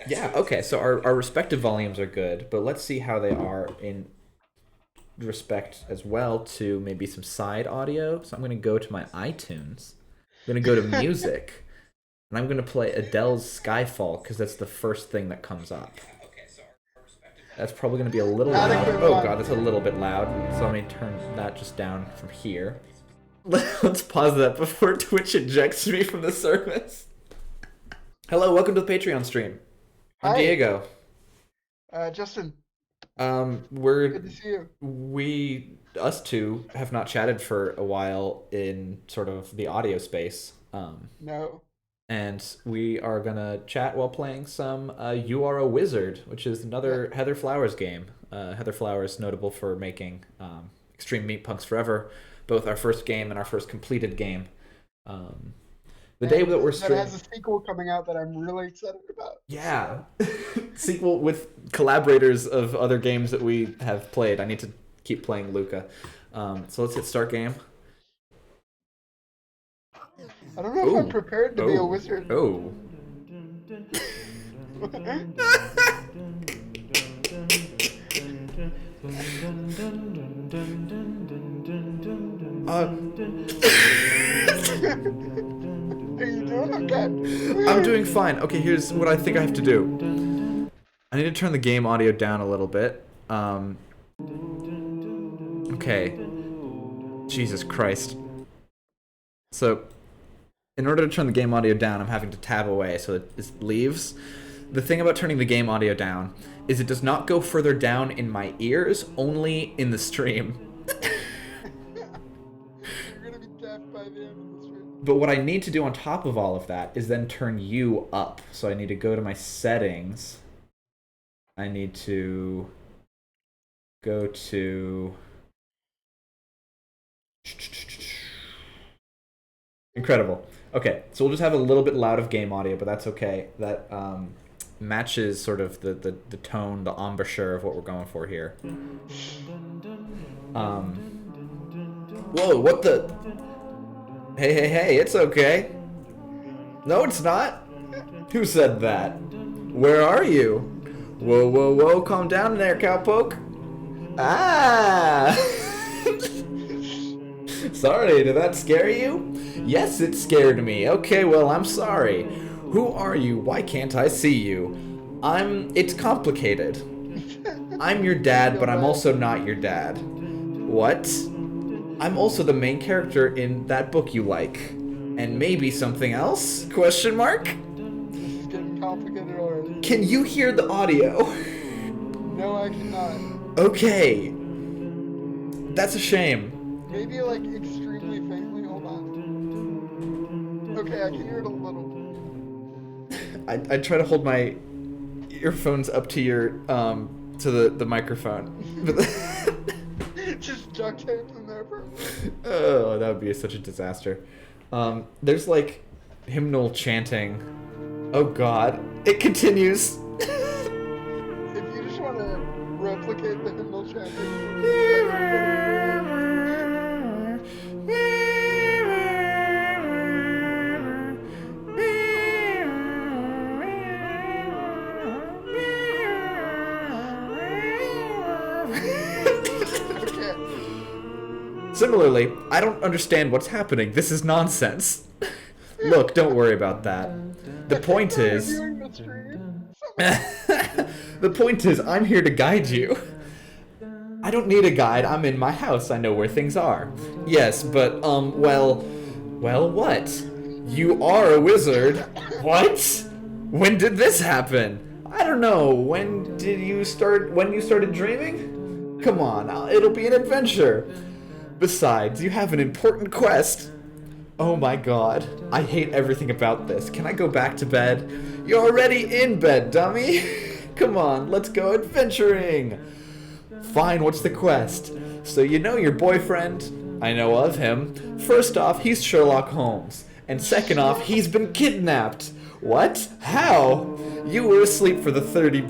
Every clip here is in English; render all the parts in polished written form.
Yeah, okay, so our respective volumes are good, but let's see how they are in respect as well to maybe some side audio. So I'm going to go to my iTunes. I'm going to go to music, and I'm going to play Adele's Skyfall because that's the first thing that comes up. That's probably going to be a little loud. Adequate Oh fun. god, that's a little bit loud. So let me turn that just down from here. Let's pause that before Twitch ejects me from the service. Hello, welcome to the Patreon stream. I'm Hi, Diego. Justin. We're Good to see you. us two have not chatted for a while in sort of the audio space. No. And we are gonna chat while playing some You Are a Wizard, which is Yeah. another Heather Flowers game. Heather Flowers notable for making Extreme Meat Punks Forever, both our first game and our first completed game. The day And that we're that streaming, has a sequel coming out that I'm really excited about. yeah, sequel with collaborators of other games that we have played. I need to keep playing Luca. So let's hit start game. I don't know if I'm Oh, prepared to be a oh, wizard. oh. Are you doing okay? I'm doing fine. Okay, here's what I think I have to do. I need to turn the game audio down a little bit. Okay. Jesus Christ. So, in order to turn the game audio down, I'm having to tab away so it leaves. The thing about turning the game audio down is it does not go further down in my ears, only in the stream. You're gonna be deaf by the end of this stream. But what I need to do on top of all of that is then turn you up. So I need to go to my settings. I need to go to... Incredible. Okay, so we'll just have a little bit loud of game audio, but that's okay. That matches sort of the tone, the embouchure of what we're going for here. Whoa, what the... Hey, hey, hey, it's okay. No, it's not. Who said that? Where are you? Whoa, whoa, whoa, calm down there, cowpoke. Ah! Sorry, did that scare you? Yes, it scared me. Okay, well, I'm sorry. Who are you? Why can't I see you? It's complicated. I'm your dad, but I'm also not your dad. What? I'm also the main character in that book you like. And maybe something else? Question mark? This is getting complicated already. Can you hear the audio? No, I cannot. Okay. That's a shame. Maybe like extremely faintly. Hold on. Okay, I can hear it a little. I try to hold my earphones up to your to the microphone. Just duct tape them there for a minute. Oh, that would be such a disaster. There's like hymnal chanting. Oh God, it continues. If you just want to replicate the hymnal chanting. Okay. Similarly, I don't understand what's happening. This is nonsense. Look, don't worry about that. The point is... Reviewing the stream. The point is, I'm here to guide you. I don't need a guide. I'm in my house. I know where things are. Yes, but, well, what? You are a wizard. What? When did this happen? I don't know. When you started dreaming? Come on, it'll be an adventure. Besides, you have an important quest. Oh my God, I hate everything about this. Can I go back to bed? You're already in bed, dummy. Come on, let's go adventuring. Fine, what's the quest? So you know your boyfriend? I know of him. First off, he's Sherlock Holmes. And second off, he's been kidnapped. What? How? You were asleep for 30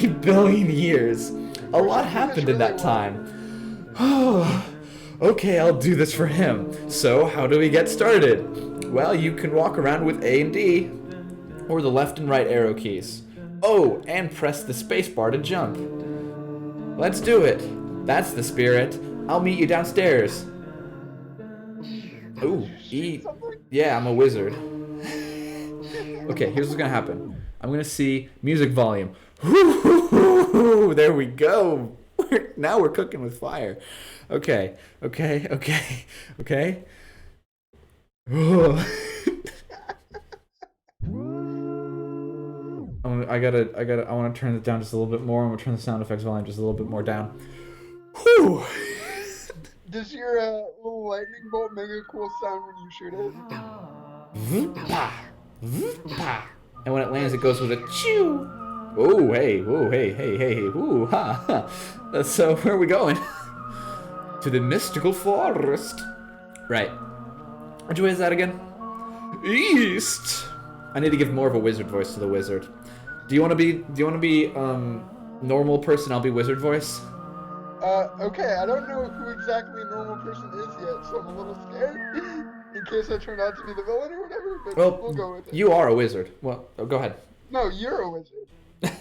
billion years. A lot happened in that time. Okay, I'll do this for him. So, how do we get started? Well, you can walk around with A and D, or the left and right arrow keys. Oh, and press the spacebar to jump. Let's do it. That's the spirit. I'll meet you downstairs. Ooh, E. Something? Yeah, I'm a wizard. Okay, here's what's gonna happen. I'm gonna see music volume. There we go. Now we're cooking with fire. Okay. I want to turn it down just a little bit more. I'm gonna turn the sound effects volume just a little bit more down. Whew. Does your little lightning bolt make a cool sound when you shoot it? And when it lands, it goes with a chew. Oh, hey, ooh, ha. So where are we going? To the mystical forest. Right. Which way is that again? East. I need to give more of a wizard voice to the wizard. Do you want to be normal person? I'll be wizard voice. Okay, I don't know who exactly a normal person is yet, so I'm a little scared in case I turn out to be the villain or whatever, but Well, we'll go with it. You are a wizard. Well, go ahead. No, you're a wizard.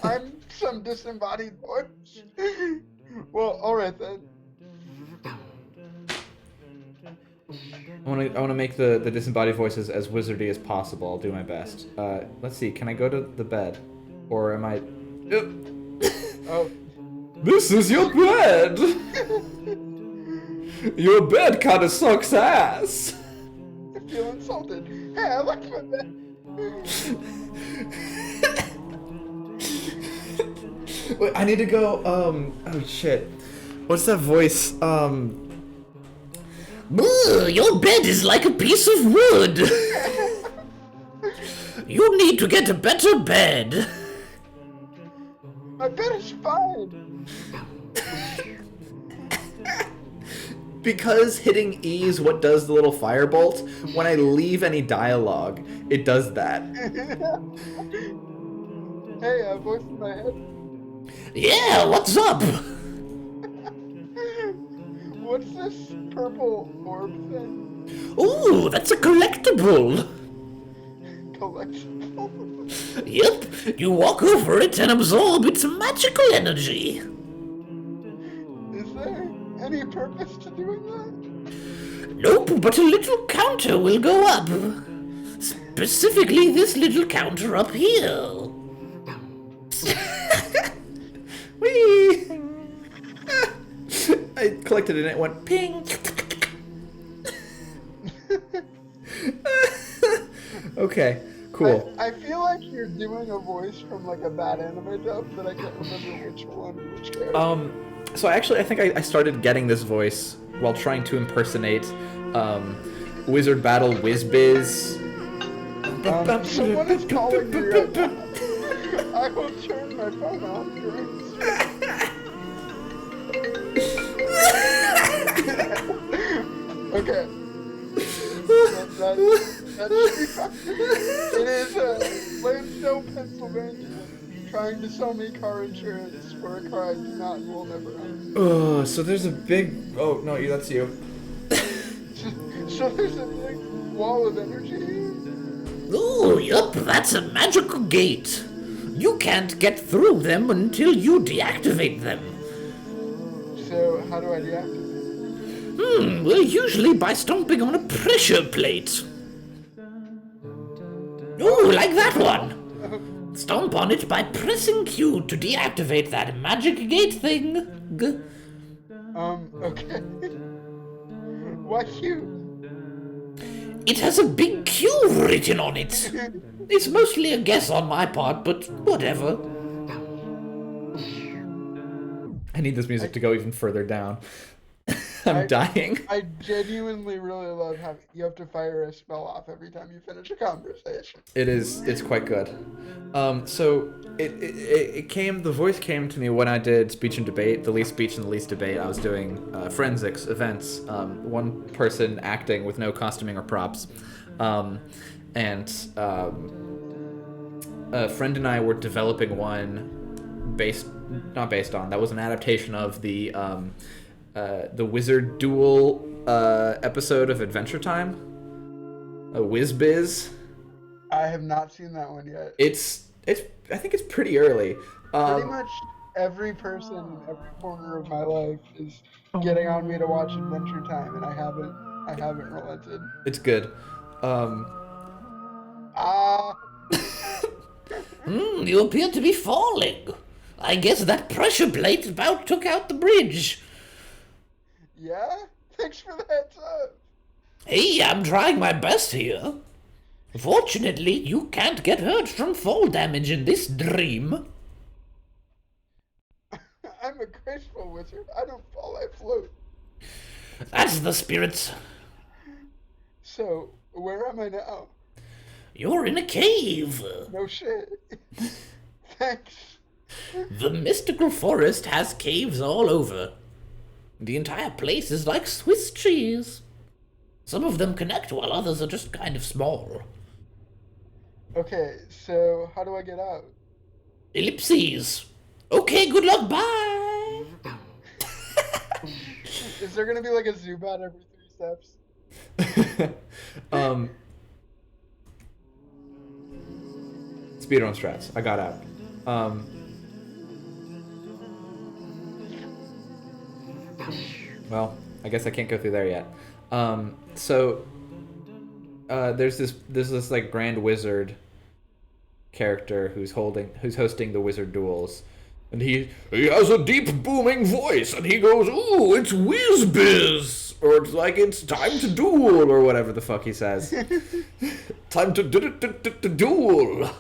I'm some disembodied voice. Well, alright then. I want to make the disembodied voices as wizardy as possible. I'll do my best. Let's see. Can I go to the bed, or am I? Oh. This is your bed. Your bed kind of sucks ass. I feel insulted. Hey, I like my bed. Wait, I need to go. Oh shit. What's that voice? Your bed is like a piece of wood. You need to get a better bed. My bed is fine. Because hitting E is what does the little firebolt, when I leave any dialogue, it does that. Hey, a voice in my head. Yeah, what's up? What's this purple orb thing? Ooh, that's a collectible. Collectible? Yep, you walk over it and absorb its magical energy. Is there any purpose to doing that? Nope, but a little counter will go up. Specifically this little counter up here. Whee! I collected it and it went ping. Okay, cool. I feel like you're doing a voice from like a bad anime dub, but I can't remember which one, which character. So I think I started getting this voice while trying to impersonate Wizard Battle WizBiz. Someone is calling me right now. I will turn my phone off during this. Okay. That should be fine. It is Lansdale, Pennsylvania, trying to sell me car insurance for a car I do not and will never own. Oh, so there's a big... Oh, no, that's you. So there's a big wall of energy here? Ooh, yup, that's a magical gate. You can't get through them until you deactivate them. So how do I deactivate? Well, usually by stomping on a pressure plate. Ooh, like that one. Stomp on it by pressing Q to deactivate that magic gate thing. Okay. Why Q? It has a big Q written on it. It's mostly a guess on my part, but whatever. I need this music to go even further down. I'm dying. I genuinely really love how you have to fire a spell off every time you finish a conversation. It's quite good. So the voice came to me when I did speech and debate, the least speech and the least debate. I was doing forensics events, one person acting with no costuming or props, and a friend and I were developing one that was an adaptation of the Wizard Duel episode of Adventure Time, WizBiz. I have not seen that one yet. It's I think it's pretty early. Pretty much every person in every corner of my life is getting on me to watch Adventure Time, and I haven't relented. It's good. Um, Ah, You appear to be falling. I guess that pressure plate about took out the bridge. yeah? Thanks for the heads up. Hey, I'm trying my best here. Fortunately, you can't get hurt from fall damage in this dream. I'm a graceful wizard. I don't fall, I float. That's the spirit. So, where am I now? You're in a cave. No shit. Thanks. The mystical forest has caves all over. The entire place is like Swiss cheese. Some of them connect while others are just kind of small. Okay, so how do I get out? Ellipses. Okay, good luck, bye. Is there gonna be like a Zubat every 3 steps? Speedrun strats. I got out. Well, I guess I can't go through there yet. There's this like Grand Wizard character who's hosting the Wizard Duels, and he has a deep booming voice, and he goes, "Ooh, it's whiz-biz," or it's like it's time to duel, or whatever the fuck he says. Time to duel.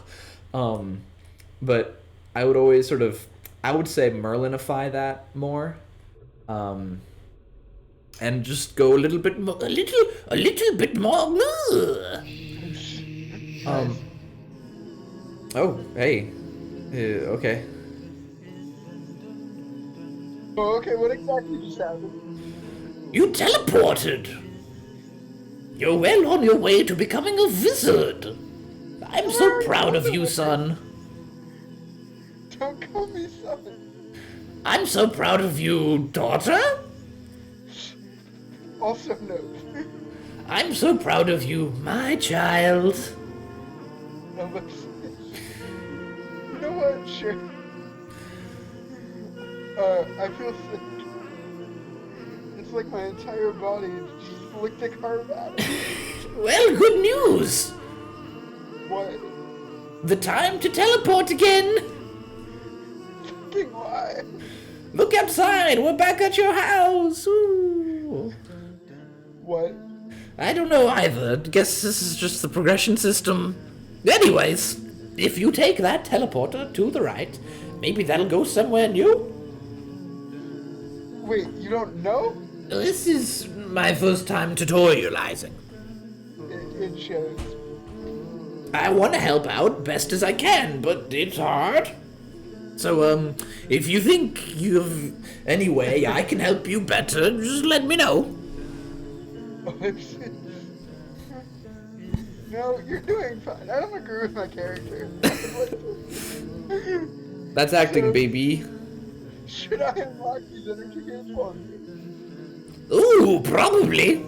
But I would always I would say Merlinify that more. And just go a little bit more, A little bit more. Oh, hey. Okay. Oh, okay, what exactly just happened? You teleported. You're well on your way to becoming a wizard. I'm so proud of you, son. Don't call me son. I'm so proud of you, daughter. Also, no. I'm so proud of you, my child. No, but you know what? Sure. I feel sick. It's like my entire body just flicked a carb at it. Well, good news. What? The time to teleport again. Fucking why? Look outside. We're back at your house. Ooh. What? I don't know either. Guess this is just the progression system. Anyways, if you take that teleporter to the right, maybe that'll go somewhere new. Wait, you don't know? This is my first time tutorializing. It shows. I want to help out best as I can, but it's hard. So, if you think you've any way I can help you better, just let me know. No, you're doing fine. I don't agree with my character. That's acting, baby. Should I unlock these energy games for you? Ooh, probably.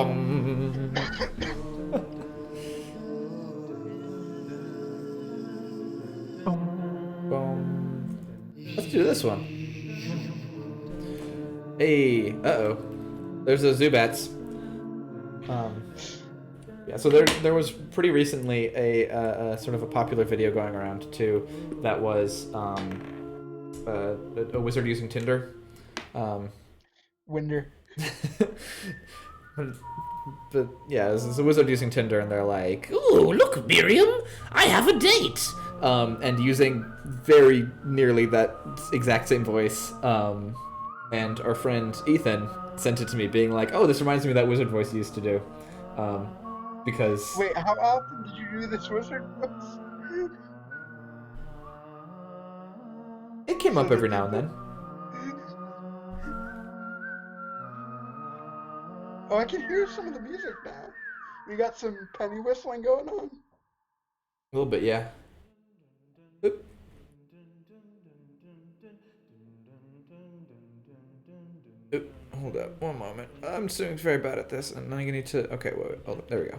Bum. Bum. Let's do this one. Hey, uh-oh. There's the Zubats. Yeah, so there was pretty recently a sort of a popular video going around too that was a wizard using Tinder. Winder. But yeah, it's a wizard using Tinder, and they're like, Ooh, look, Miriam, I have a date. and using very nearly that exact same voice. And our friend Ethan sent it to me, being like, "Oh, this reminds me of that wizard voice you used to do." Because Wait, how often did you do this wizard voice? it came up every now and then. Oh, I can hear some of the music now. We got some penny whistling going on. A little bit, yeah. Oop. Oop. hold up, one moment. I'm doing very bad at this, and I'm gonna need to. Okay, wait, hold up. There we go.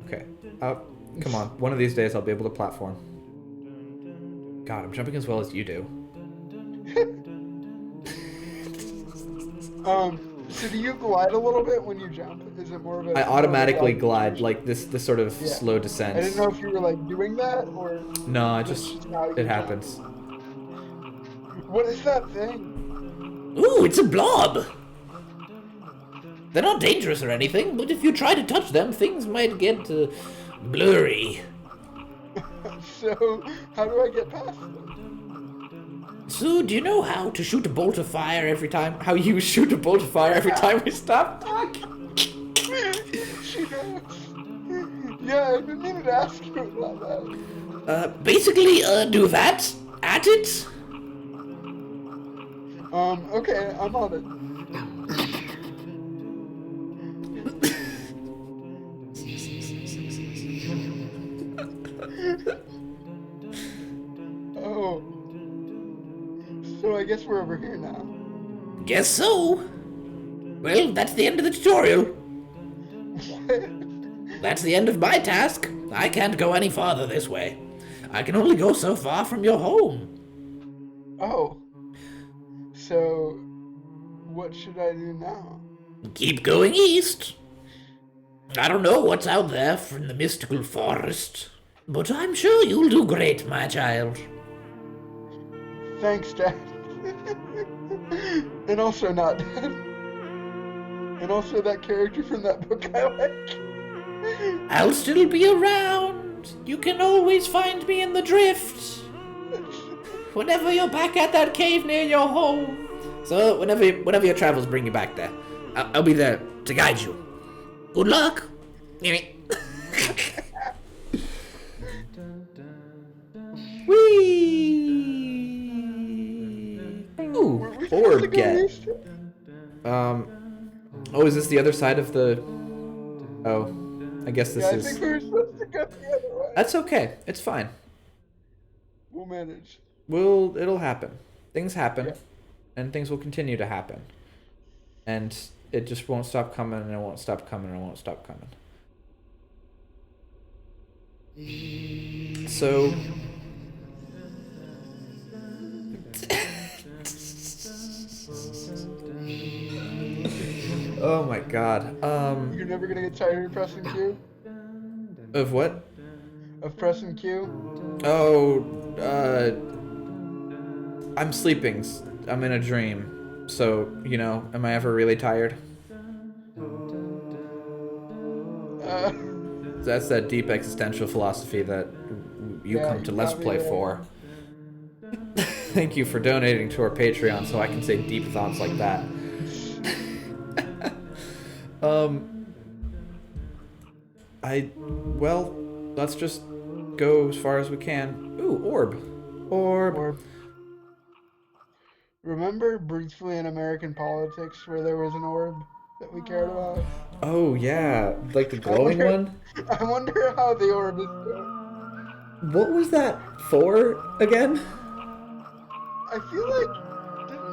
Okay. Come on. One of these days, I'll be able to platform. God, I'm jumping as well as you do. So do you glide a little bit when you jump? Is it more of a... I automatically glide, like this sort of slow descent. I didn't know if you were, like, doing that, or... No, it happens. What is that thing? Ooh, it's a blob! They're not dangerous or anything, but if you try to touch them, things might get blurry. So, how do I get past them? So, do you know how to shoot a bolt of fire every time? How you shoot a bolt of fire every time we stop talking? She knows. Yeah, I didn't even ask you about that. Basically, do that. At it. Okay, I'm on it. Oh. So I guess we're over here now. Guess so. Well, that's the end of the tutorial. That's the end of my task. I can't go any farther this way. I can only go so far from your home. Oh. So, what should I do now? Keep going east. I don't know what's out there from the mystical forest, but I'm sure you'll do great, my child. Thanks, Dad. And also not Dad. And also that character from that book I like. I'll still be around. You can always find me in the drift. Whenever you're back at that cave near your home. So whenever your travels bring you back there, I'll be there to guide you. Good luck. Whee! Ooh, orb get. Oh, is this the other side of the... Oh, I guess this is... I think we were supposed to go the other way. That's okay. It's fine. We'll manage. It'll happen. Things happen, Yeah. and things will continue to happen. And it just won't stop coming, and it won't stop coming, and it won't stop coming. So... Oh my god. You're never gonna get tired of pressing Q? Of what? Of pressing Q? Oh, I'm sleeping. I'm in a dream. So, you know, am I ever really tired? That's that deep existential philosophy that you come to Let's Play for. Thank you for donating to our Patreon so I can say deep thoughts like that. Well, let's just go as far as we can. Ooh, orb. Remember briefly in American politics where there was an orb that we cared about? Oh, yeah, like the glowing one? I wonder how the orb is doing. What was that for, again? I feel like, didn't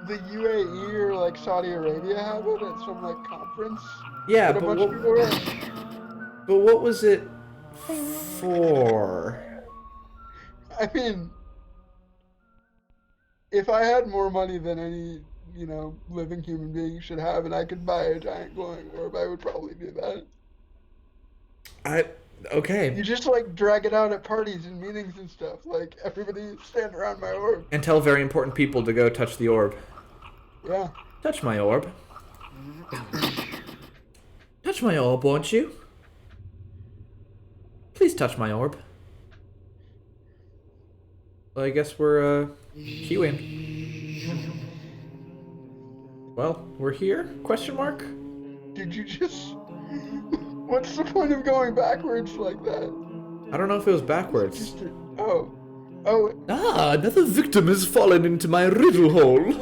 the UAE or like Saudi Arabia have it at some like conference? Yeah, That a but bunch of people were at? what was it for? I mean, if I had more money than any, living human being should have, and I could buy a giant glowing orb, I would probably do that. Okay. You just like drag it out at parties and meetings and stuff. Like everybody stand around my orb. And tell very important people to go touch the orb. Yeah. Touch my orb. Touch my orb, won't you? Please touch my orb. Well, I guess we're, queuing. Well, we're here? Question mark? Did you just... What's the point of going backwards like that? I don't know if it was backwards. Oh. Ah, another victim has fallen into my riddle hole.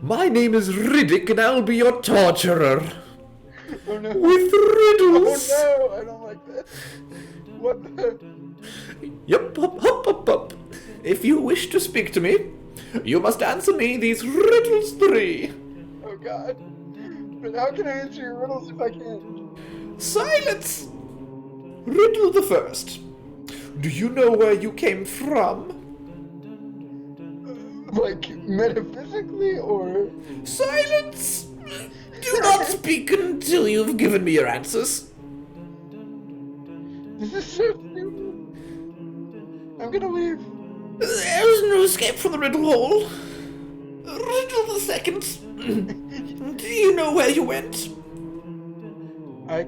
My name is Riddick, and I'll be your torturer. Oh no. With riddles. Oh no, I don't like this. What the... Yup, hop, hop, hop, hop. if you wish to speak to me, you must answer me these riddles 3. Oh God. But how can I answer your riddles if I can't? Silence! Riddle the first. Do you know where you came from? Like, metaphysically, or? Silence! Do not speak until you've given me your answers. This is so stupid. I'm gonna leave. There is no escape from the riddle hole. Riddle the second. Do you know where you went? I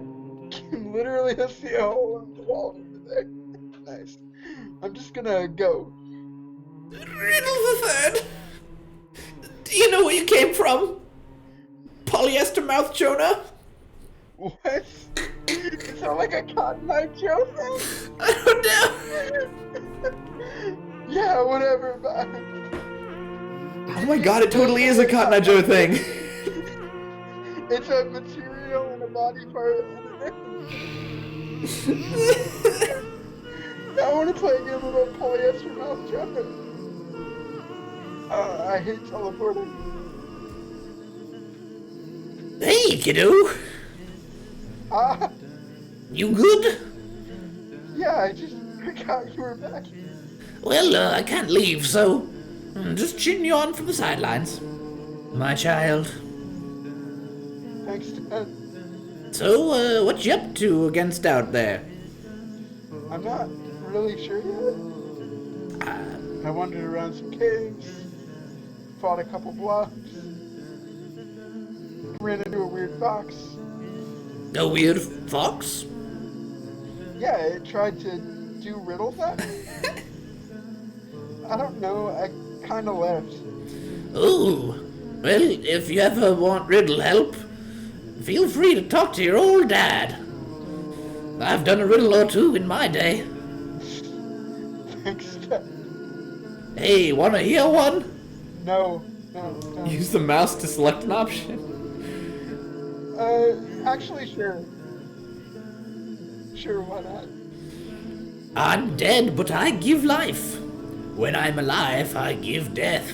can literally see a hole in the wall over there. Nice. I'm just gonna go. Riddle the third. Do you know where you came from? Polyester mouth Jonah? What? You sound like a Cotton Eye Joe thing? I don't know. Yeah, whatever, bye. Oh my god, it totally is a Cotton Eye Joe thing. It's a material and a body part. I want to play a game about polyester mouth Joe. I hate teleporting. Hey, kiddo. Ah, You good? yeah, I just forgot you were back. Well, I can't leave, so just cheering you on from the sidelines. My child. Thanks, Dad. So, what you up to against out there? I'm not really sure yet. I wandered around some caves, fought a couple blocks, ran into a weird fox. A weird fox? Yeah, it tried to do riddles at me. I don't know, I kinda left. Ooh. Well, if you ever want riddle help, feel free to talk to your old dad. I've done a riddle or two in my day. Thanks, Dad. Hey, wanna hear one? No. Use the mouse to select an option. Actually, sure. Sure, why not? I'm dead, but I give life. When I'm alive, I give death.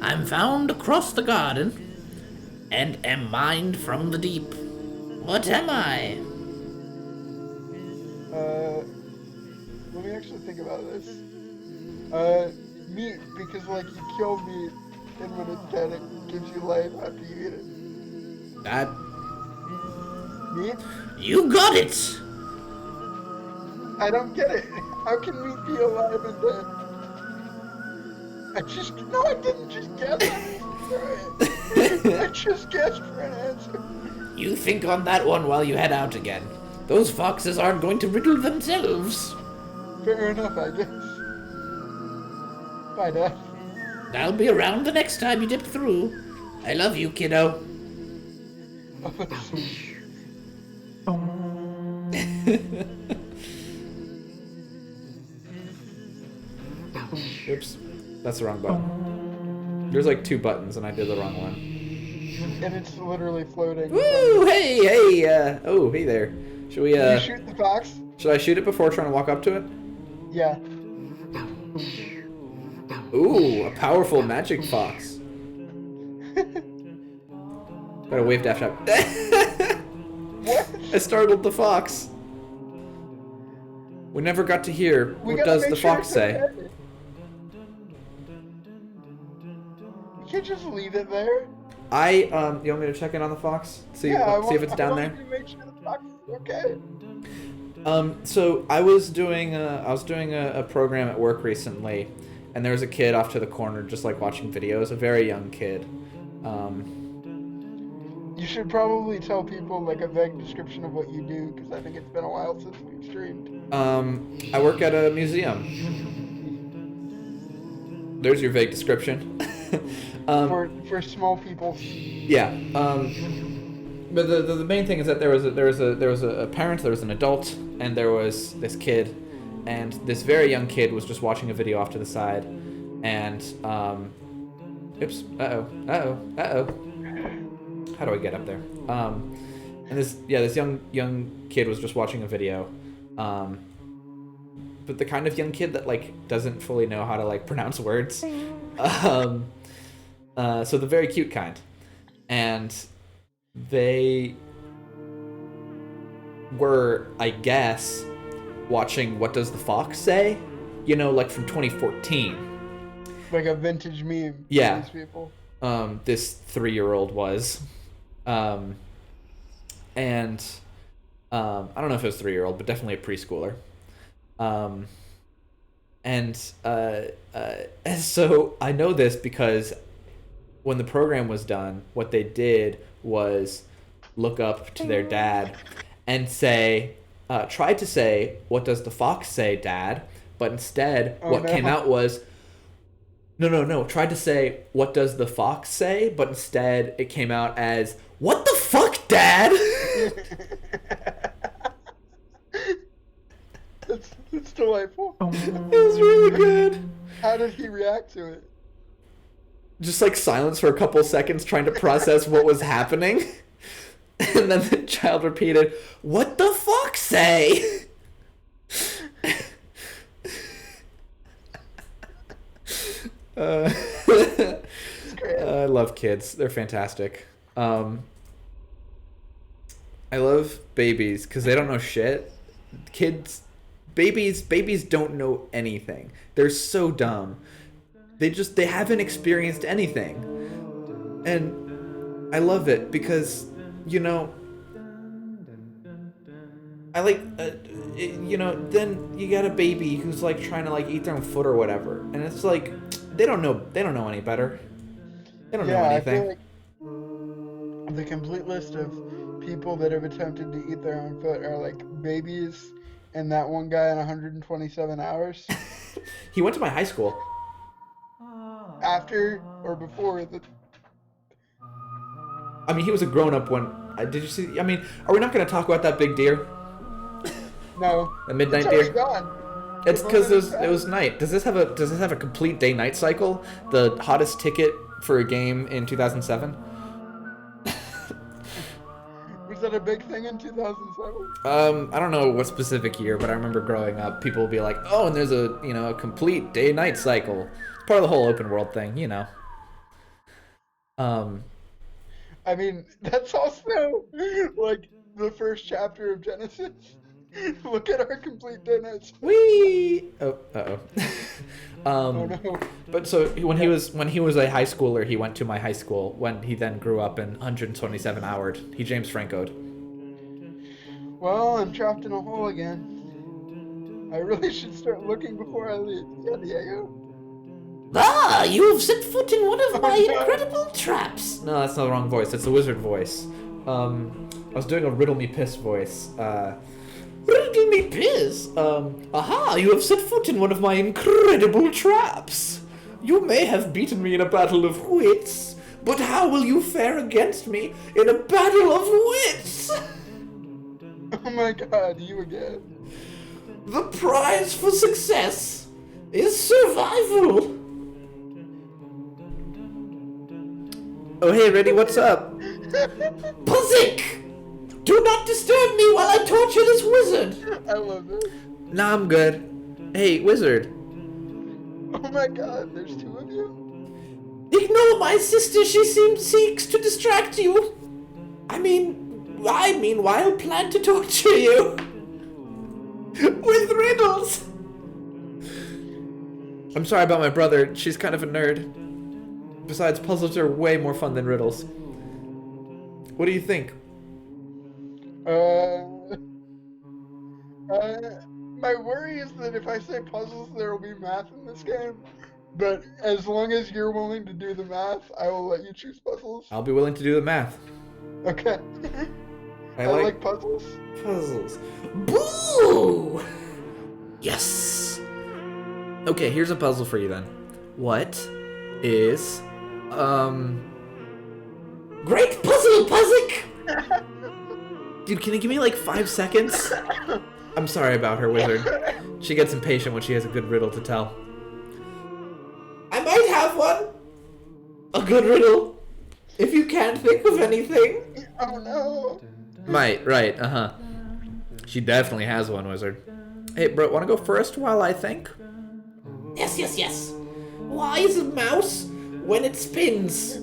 I'm found across the garden, and am mined from the deep. What am I? Let me actually think about this. Meat, because, like, you kill meat, and when it's dead, it gives you life after you eat it. Meat? You got it! I don't get it. How can meat be alive and dead? I didn't just guess. I just guessed for an answer. You think on that one while you head out again. Those foxes aren't going to riddle themselves. Fair enough, I guess. Bye, Dad. I'll be around the next time you dip through. I love you, kiddo. Oops. That's the wrong button. There's like 2 buttons and I did the wrong one. And it's literally floating. Woo! Hey! Oh, hey there. Should we, Did you shoot the fox? Should I shoot it before trying to walk up to it? Yeah. Ooh, a powerful magic fox. Gotta wave dash up. What? I startled the fox. We never got to hear what does the fox say. You can't just leave it there. You want me to check in on the fox? See if it's down there. Make sure the fox is okay. So I was doing a program at work recently, and there was a kid off to the corner just like watching videos, a very young kid. You should probably tell people like a vague description of what you do, because I think it's been a while since we've streamed. I work at a museum. There's your vague description. For small people. Yeah. But the main thing is that there was a parent, there was an adult, and there was this kid, and this very young kid was just watching a video off to the side, and oops, how do I get up there? And this young kid was just watching a video, but the kind of young kid that like doesn't fully know how to like pronounce words. So the very cute kind, and they were, I guess, watching What Does the Fox Say? You know, like from 2014. Like a vintage meme. Yeah. For these people. This 3-year-old was. And I don't know if it was 3-year-old, but definitely a preschooler. And so I know this because when the program was done, what they did was look up to their dad and say, tried to say, "What does the fox say, Dad?" But instead, came out was, no, tried to say, "What does the fox say?" But instead, it came out as, "What the fuck, Dad?" That's delightful. It was really good. How did he react to it? Just like silence for a couple seconds, trying to process what was happening. And then the child repeated, "What the fuck say?" I love kids. They're fantastic. I love babies because they don't know shit. Babies don't know anything. They're so dumb. They haven't experienced anything. And I love it because, you know, I like, you know, then you got a baby who's like trying to like eat their own foot or whatever. And it's like, they don't know any better. They don't know anything. I feel like the complete list of people that have attempted to eat their own foot are like babies and that one guy in 127 hours. He went to my high school. After or before the... I mean, he was a grown-up when... did you see... I mean, are we not going to talk about that big deer? No. The midnight It's deer? already gone. It's because it was night. Does this have a complete day-night cycle? The hottest ticket for a game in 2007? Was that a big thing in 2007? I don't know what specific year, but I remember growing up, people would be like, "Oh, and there's a complete day-night cycle." It's part of the whole open world thing, you know. I mean, that's also like the first chapter of Genesis. Look at our complete day-night. Whee! Oh, uh-oh. Oh no. But so when he was a high schooler, he went to my high school. When he then grew up in 127 houred, he James Franco'd. Well, I'm trapped in a hole again. I really should start looking before I leave. Yeah, Diego. Ah, you have set foot in one of my incredible traps. No, that's not the wrong voice. That's the wizard voice. I was doing a riddle me piss voice. Riddle me piss. Aha, you have set foot in one of my incredible traps. You may have beaten me in a battle of wits, but how will you fare against me in a battle of wits? Oh my god, you again. The prize for success is survival. Oh, hey, Reddy, what's up? Puzik! Do not disturb me while I torture this wizard. I love this. Nah, I'm good. Hey, wizard. Oh my god, there's two of you? Ignore my sister. She seeks to distract you. I meanwhile plan to torture you with riddles. I'm sorry about my brother. She's kind of a nerd. Besides, puzzles are way more fun than riddles. What do you think? My worry is that if I say puzzles, there will be math in this game. But as long as you're willing to do the math, I will let you choose puzzles. I'll be willing to do the math. Okay. I like puzzles. Puzzles. Boo! Yes! Okay, here's a puzzle for you then. What is, Great puzzle, Puzik! Dude, can you give me like 5 seconds? I'm sorry about her, wizard. She gets impatient when she has a good riddle to tell. I might have one. A good riddle. If you can't think of anything. Oh no. Right, uh-huh. She definitely has one, wizard. Hey, bro, wanna go first while I think? Yes, yes, yes. Why is a mouse when it spins?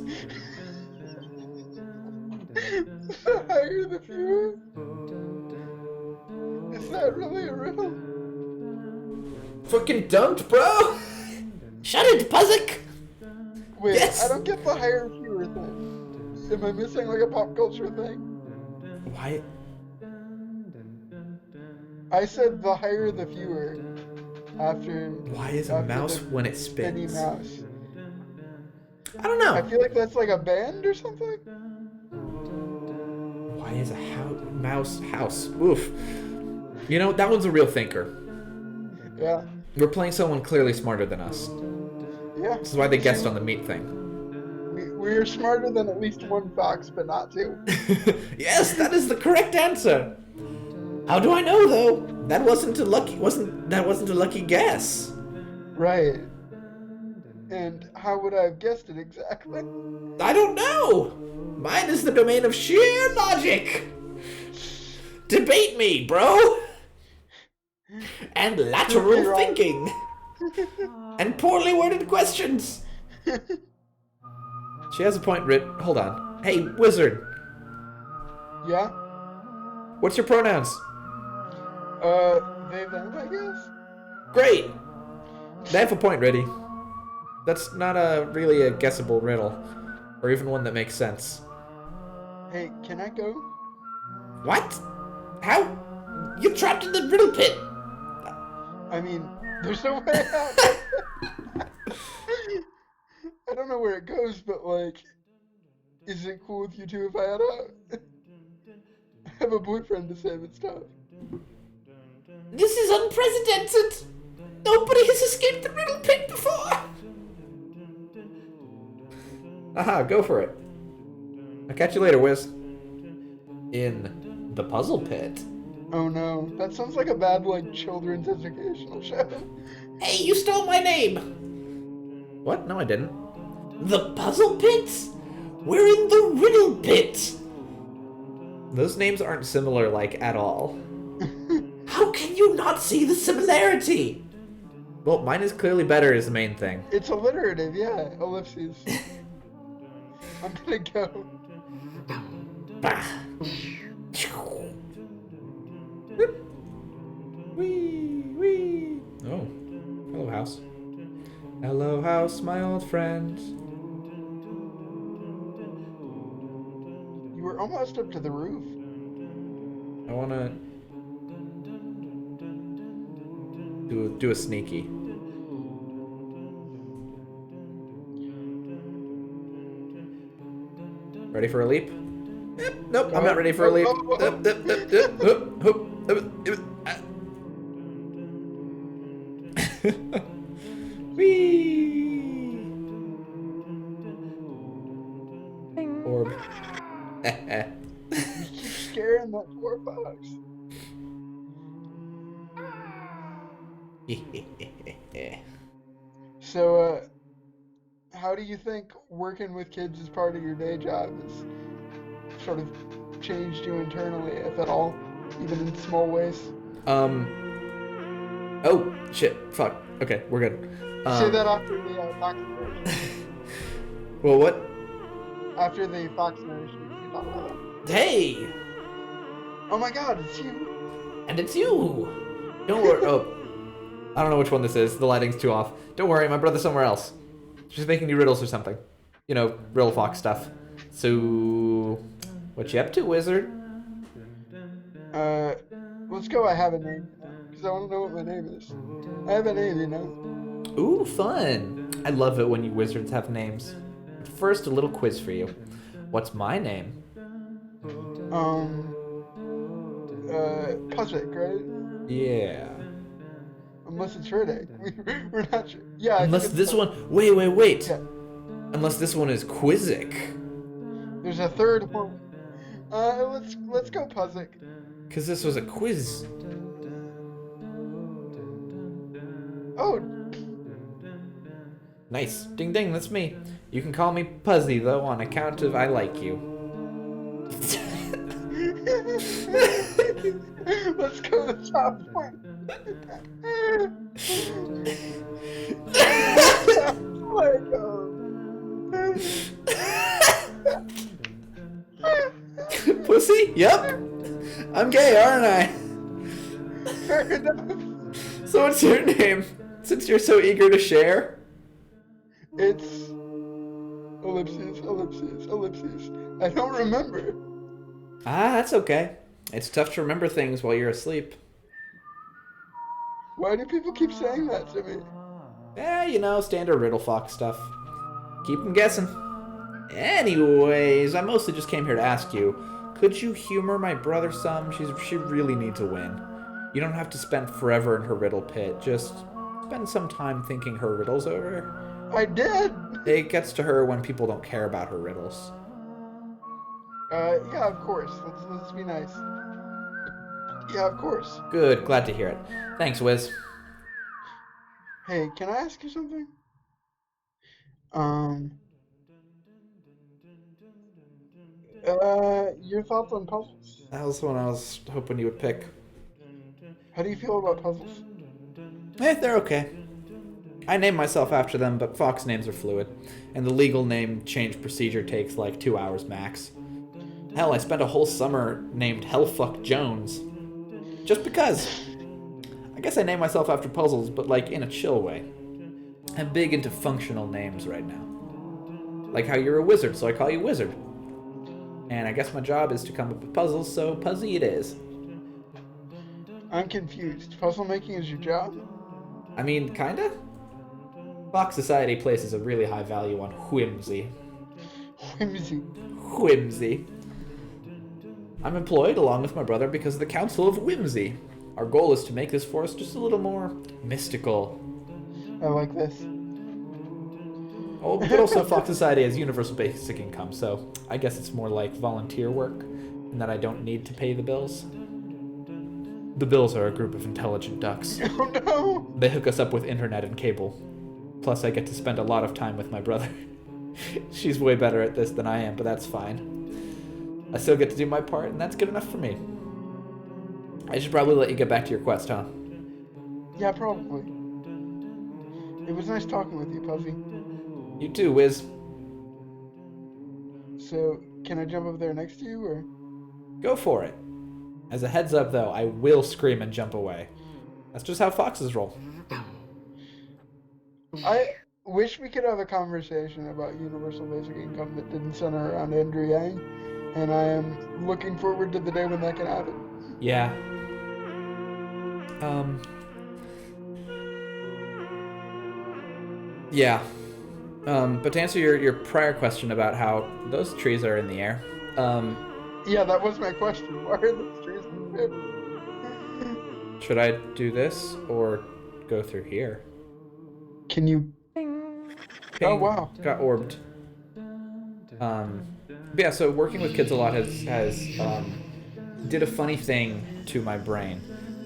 The higher the viewer? Is that really a riddle? Fucking don't, bro! Shut it, Puzik! Wait, Yes! I don't get the higher viewer thing. Am I missing like a pop culture thing? Why? I said the higher the viewer after. Why is a after mouse the when it spinny spins? mouse. I don't I know. feel like that's like a band or something. Why is a mouse house? Oof. You know, that one's a real thinker. Yeah. We're playing someone clearly smarter than us. Yeah. This is why they guessed on the meat thing. We're smarter than at least one fox, but not two. Yes, that is the correct answer. How do I know though? That wasn't a lucky guess. Right. And how would I have guessed it exactly? I don't know. Mine is the domain of sheer logic. Debate me, bro. And lateral thinking. And poorly worded questions. She has a point, Rit. Hold on. Hey, wizard. Yeah? What's your pronouns? They, them, I guess? Great. They have a point, Riddy. That's not really a guessable riddle. Or even one that makes sense. Hey, can I go? What? How? You're trapped in the riddle pit. I mean, there's no way out. I don't know where it goes, but like, is it cool with you two if I head out? I have a boyfriend to save and stuff. This is unprecedented. Nobody has escaped the riddle pit before. Aha, go for it. I'll catch you later, Wiz. In the puzzle pit. Oh no, that sounds like a bad like children's educational show. Hey, you stole my name. What? No, I didn't. The puzzle pit? We're in the riddle pit. Those names aren't similar, like, at all. How can you not see the similarity? Well, mine is clearly better is the main thing. It's alliterative, yeah, ellipses. I'm gonna go. Bah. Wee, wee. Oh, hello, house. Hello, house, my old friend. You were almost up to the roof. I wanna do a sneaky. Ready for a leap? Nope, I'm not ready for a leap. Whee! Orb. You keep scaring that poor fox. So, how do you think working with kids as part of your day job has sort of changed you internally, if at all, even in small ways? Oh, shit. Fuck. Okay, we're good. Say that after the fox narration. Well, what? After the fox narration, you can talk about that. Hey, Oh my god, it's you! and it's you. Don't worry. Oh. I don't know which one this is. The lighting's too off. Don't worry, my brother's somewhere else. She's making you riddles or something. You know, riddle fox stuff. So, what you up to, wizard? Let's go. I have a name, because I want to know what my name is. I have a name, you know. Ooh, fun. I love it when you wizards have names. But first, a little quiz for you. What's my name? Puzzle, right? Yeah. Unless it's Riddick. We're not sure. Yeah, I think Unless it's this one... Wait. Yeah. Unless this one is Quizzic. There's a third one. Let's go Puzzle. Because this was a quiz. Oh, Nice. Ding ding, that's me. You can call me Puzzy, though, on account of I like you. let's go to the top one. Like, Pussy? Yep. I'm gay, aren't I? fair enough. So what's your name? Since you're so eager to share. It's ellipses, ellipses, ellipses. I don't remember. Ah, that's okay. It's tough to remember things while you're asleep. Why do people keep saying that to me? You know, standard Riddle Fox stuff. Keep them guessing. Anyways, I mostly just came here to ask you, could you humor my brother some? She really needs a win. You don't have to spend forever in her riddle pit. Just spend some time thinking her riddles over. I did. It gets to her when people don't care about her riddles. Yeah, of course. Let's be nice. Yeah, of course. Good, glad to hear it. Thanks, Wiz. Hey, can I ask you something? Your thoughts on puzzles? That was the one I was hoping you would pick. How do you feel about puzzles? They're okay. I name myself after them, but Fox names are fluid, and the legal name change procedure takes like 2 hours max. Hell, I spent a whole summer named Hellfuck Jones. Just because. I guess I name myself after puzzles, but like in a chill way. I'm big into functional names right now. Like how you're a wizard, so I call you Wizard. And I guess my job is to come up with puzzles, so Puzzy it is. I'm confused. Puzzle making is your job? I mean, kinda? Fox Society places a really high value on whimsy. Whimsy. Whimsy. I'm employed along with my brother because of the Council of Whimsy. Our goal is to make this forest just a little more mystical. I like this. Oh, but also Fox Society has universal basic income, so I guess it's more like volunteer work, and that I don't need to pay the bills. The bills are a group of intelligent ducks. Oh no! They hook us up with internet and cable. Plus, I get to spend a lot of time with my brother. She's way better at this than I am, but that's fine. I still get to do my part, and that's good enough for me. I should probably let you get back to your quest, huh? Yeah, probably. It was nice talking with you, Puffy. You too, Wiz. So, can I jump up there next to you, or? Go for it. As a heads up, though, I will scream and jump away. That's just how foxes roll. I wish we could have a conversation about universal basic income that didn't center around Andrew Yang, and I am looking forward to the day when that can happen. Yeah. Yeah. But to answer your prior question about how those trees are in the air, Yeah, that was my question. Why are those trees in the air? should I do this or go through here? Can you? Ping. Oh wow! Got orbed. But yeah, so working with kids a lot has did a funny thing to my brain,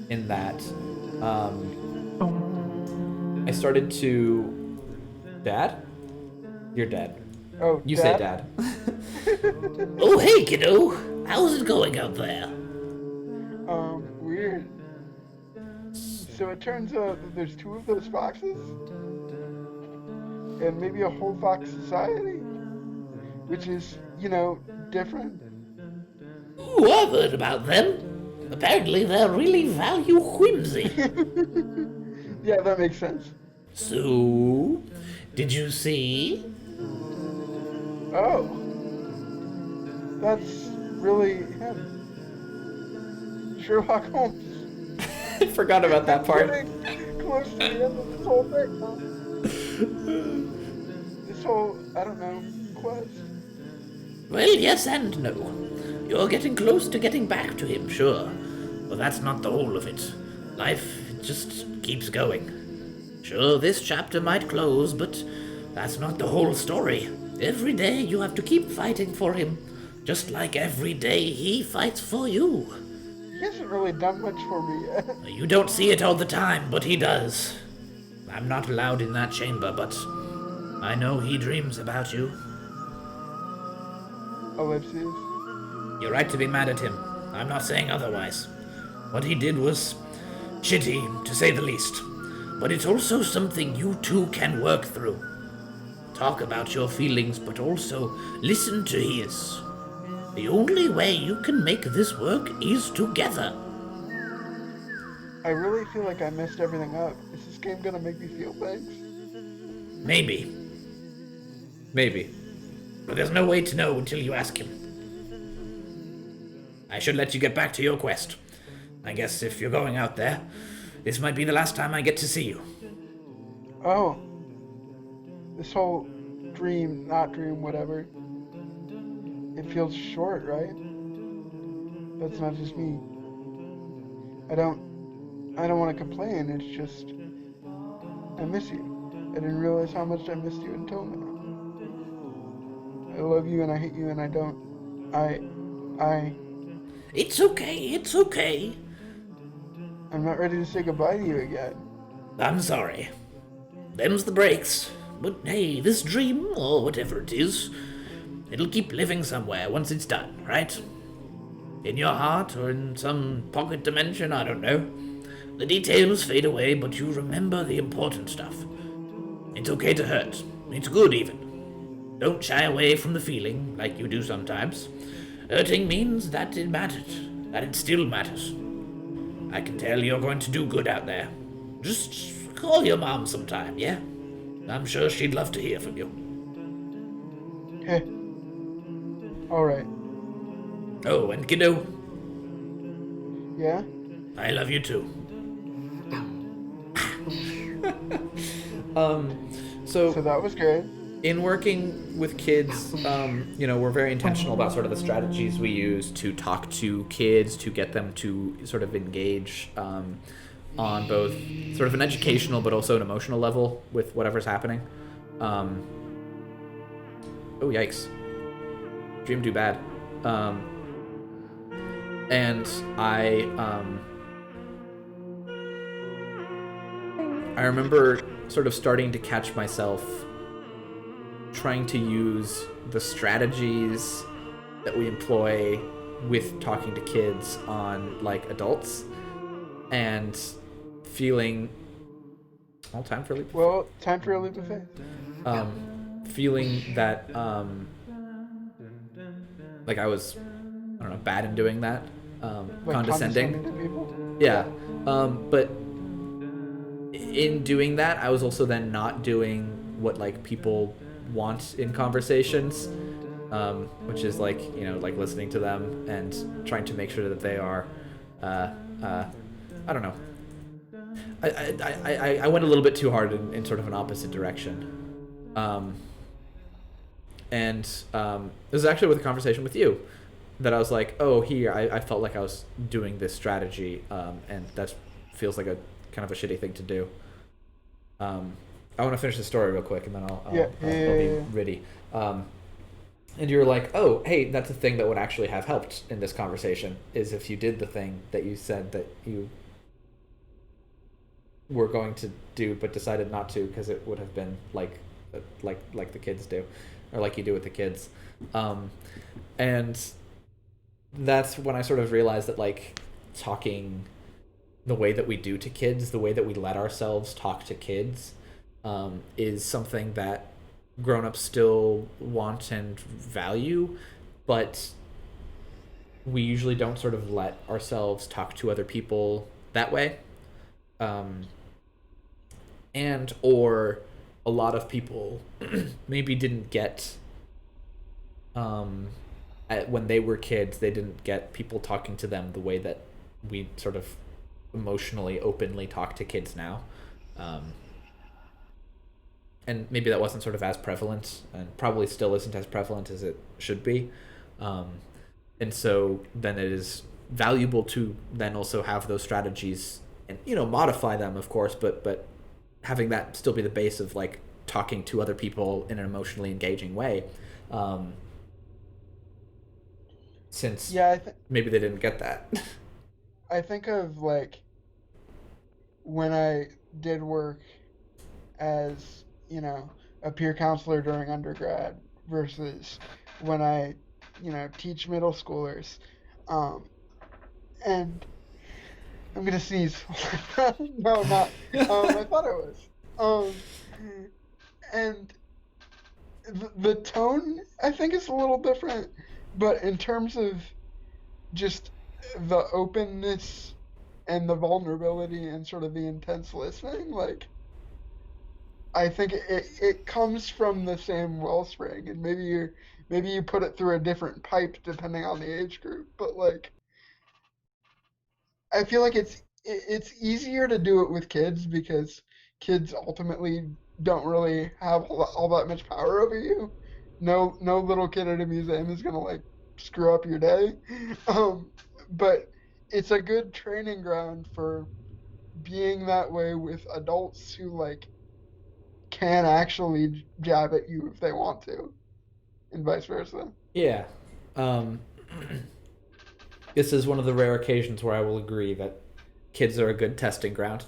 in that I started to. Dad? You're dead. Oh, You Dad? say dad. Oh, hey, kiddo. How's it going out there? Weird. So it turns out that there's two of those foxes? And maybe a whole fox society? Which is, different. Ooh, I've heard about them. Apparently they really value whimsy. Yeah, that makes sense. So, did you see? Oh. That's really him. Sherlock Holmes. I forgot about that part. Getting close to the end of this whole thing, huh? This whole, I don't know, quest. Well, yes and no. You're getting close to getting back to him, sure. But that's not the whole of it. Life just keeps going. Sure, this chapter might close, but that's not the whole story. Every day you have to keep fighting for him, just like every day he fights for you. He hasn't really done much for me yet. You don't see it all the time, but he does. I'm not allowed in that chamber, but I know he dreams about you. Ellipses. You're right to be mad at him. I'm not saying otherwise. What he did was Shitty, to say the least. But it's also something you two can work through. Talk about your feelings, but also listen to his. The only way you can make this work is together. I really feel like I messed everything up. Is this game gonna make me feel things? Maybe. Maybe. But there's no way to know until you ask him. I should let you get back to your quest. I guess if you're going out there, this might be the last time I get to see you. Oh. This whole dream, not dream, whatever. It feels short, right? That's not just me. I don't want to complain, it's just I miss you. I didn't realize how much I missed you until now. I love you and I hate you and I don't. It's okay. I'm not ready to say goodbye to you again. I'm sorry. Them's the breaks. But hey, this dream, or whatever it is, it'll keep living somewhere once it's done, right? In your heart, or in some pocket dimension, I don't know. The details fade away, but you remember the important stuff. It's okay to hurt. It's good, even. Don't shy away from the feeling, like you do sometimes. Hurting means that it mattered, that it still matters. I can tell you're going to do good out there. Just call your mom sometime, yeah? I'm sure she'd love to hear from you. Okay. Alright. Oh, and kiddo, Yeah? I love you too. So that was good. In working with kids, we're very intentional about sort of the strategies we use to talk to kids, to get them to sort of engage on both sort of an educational but also an emotional level with whatever's happening. Oh, yikes. Dream too bad. And I remember sort of starting to catch myself trying to use the strategies that we employ with talking to kids on like adults and feeling time for a leap. Well, time for a leap of faith. Feeling that like I was bad in doing that, Like condescending. to people? Yeah. But in doing that, I was also then not doing what like people want in conversations, which is like listening to them and trying to make sure that they are I don't know. I went a little bit too hard in sort of an opposite direction. And it was actually with a conversation with you that I was like, oh, here, I felt like I was doing this strategy, and that feels like a kind of a shitty thing to do. I want to finish the story real quick, and then I'll be ready. And you were like, oh, hey, that's a thing that would actually have helped in this conversation, is if you did the thing that you said that you were going to do but decided not to because it would have been like the kids do, or like you do with the kids. And that's when I sort of realized that like talking the way that we do to kids, the way that we let ourselves talk to kids, is something that grown-ups still want and value, but we usually don't sort of let ourselves talk to other people that way. And or a lot of people maybe didn't get when they were kids, they didn't get people talking to them the way that we sort of emotionally openly talk to kids now. And maybe that wasn't sort of as prevalent, and probably still isn't as prevalent as it should be. And so then it is valuable to then also have those strategies and, modify them, of course, but having that still be the base of like talking to other people in an emotionally engaging way. Since maybe they didn't get that. I think of like when I did work as, a peer counselor during undergrad versus when I, teach middle schoolers. And I'm gonna sneeze. No, not. I thought it was. Um, and the tone, I think, is a little different, but in terms of just the openness and the vulnerability and sort of the intense listening, like I think it comes from the same wellspring, and maybe you put it through a different pipe depending on the age group, but like I feel like it's easier to do it with kids because kids ultimately don't really have all that much power over you. No little kid at a museum is gonna like screw up your day. Um, but it's a good training ground for being that way with adults who like can actually jab at you if they want to, and vice versa. Yeah. Um, this is one of the rare occasions where I will agree that kids are a good testing ground.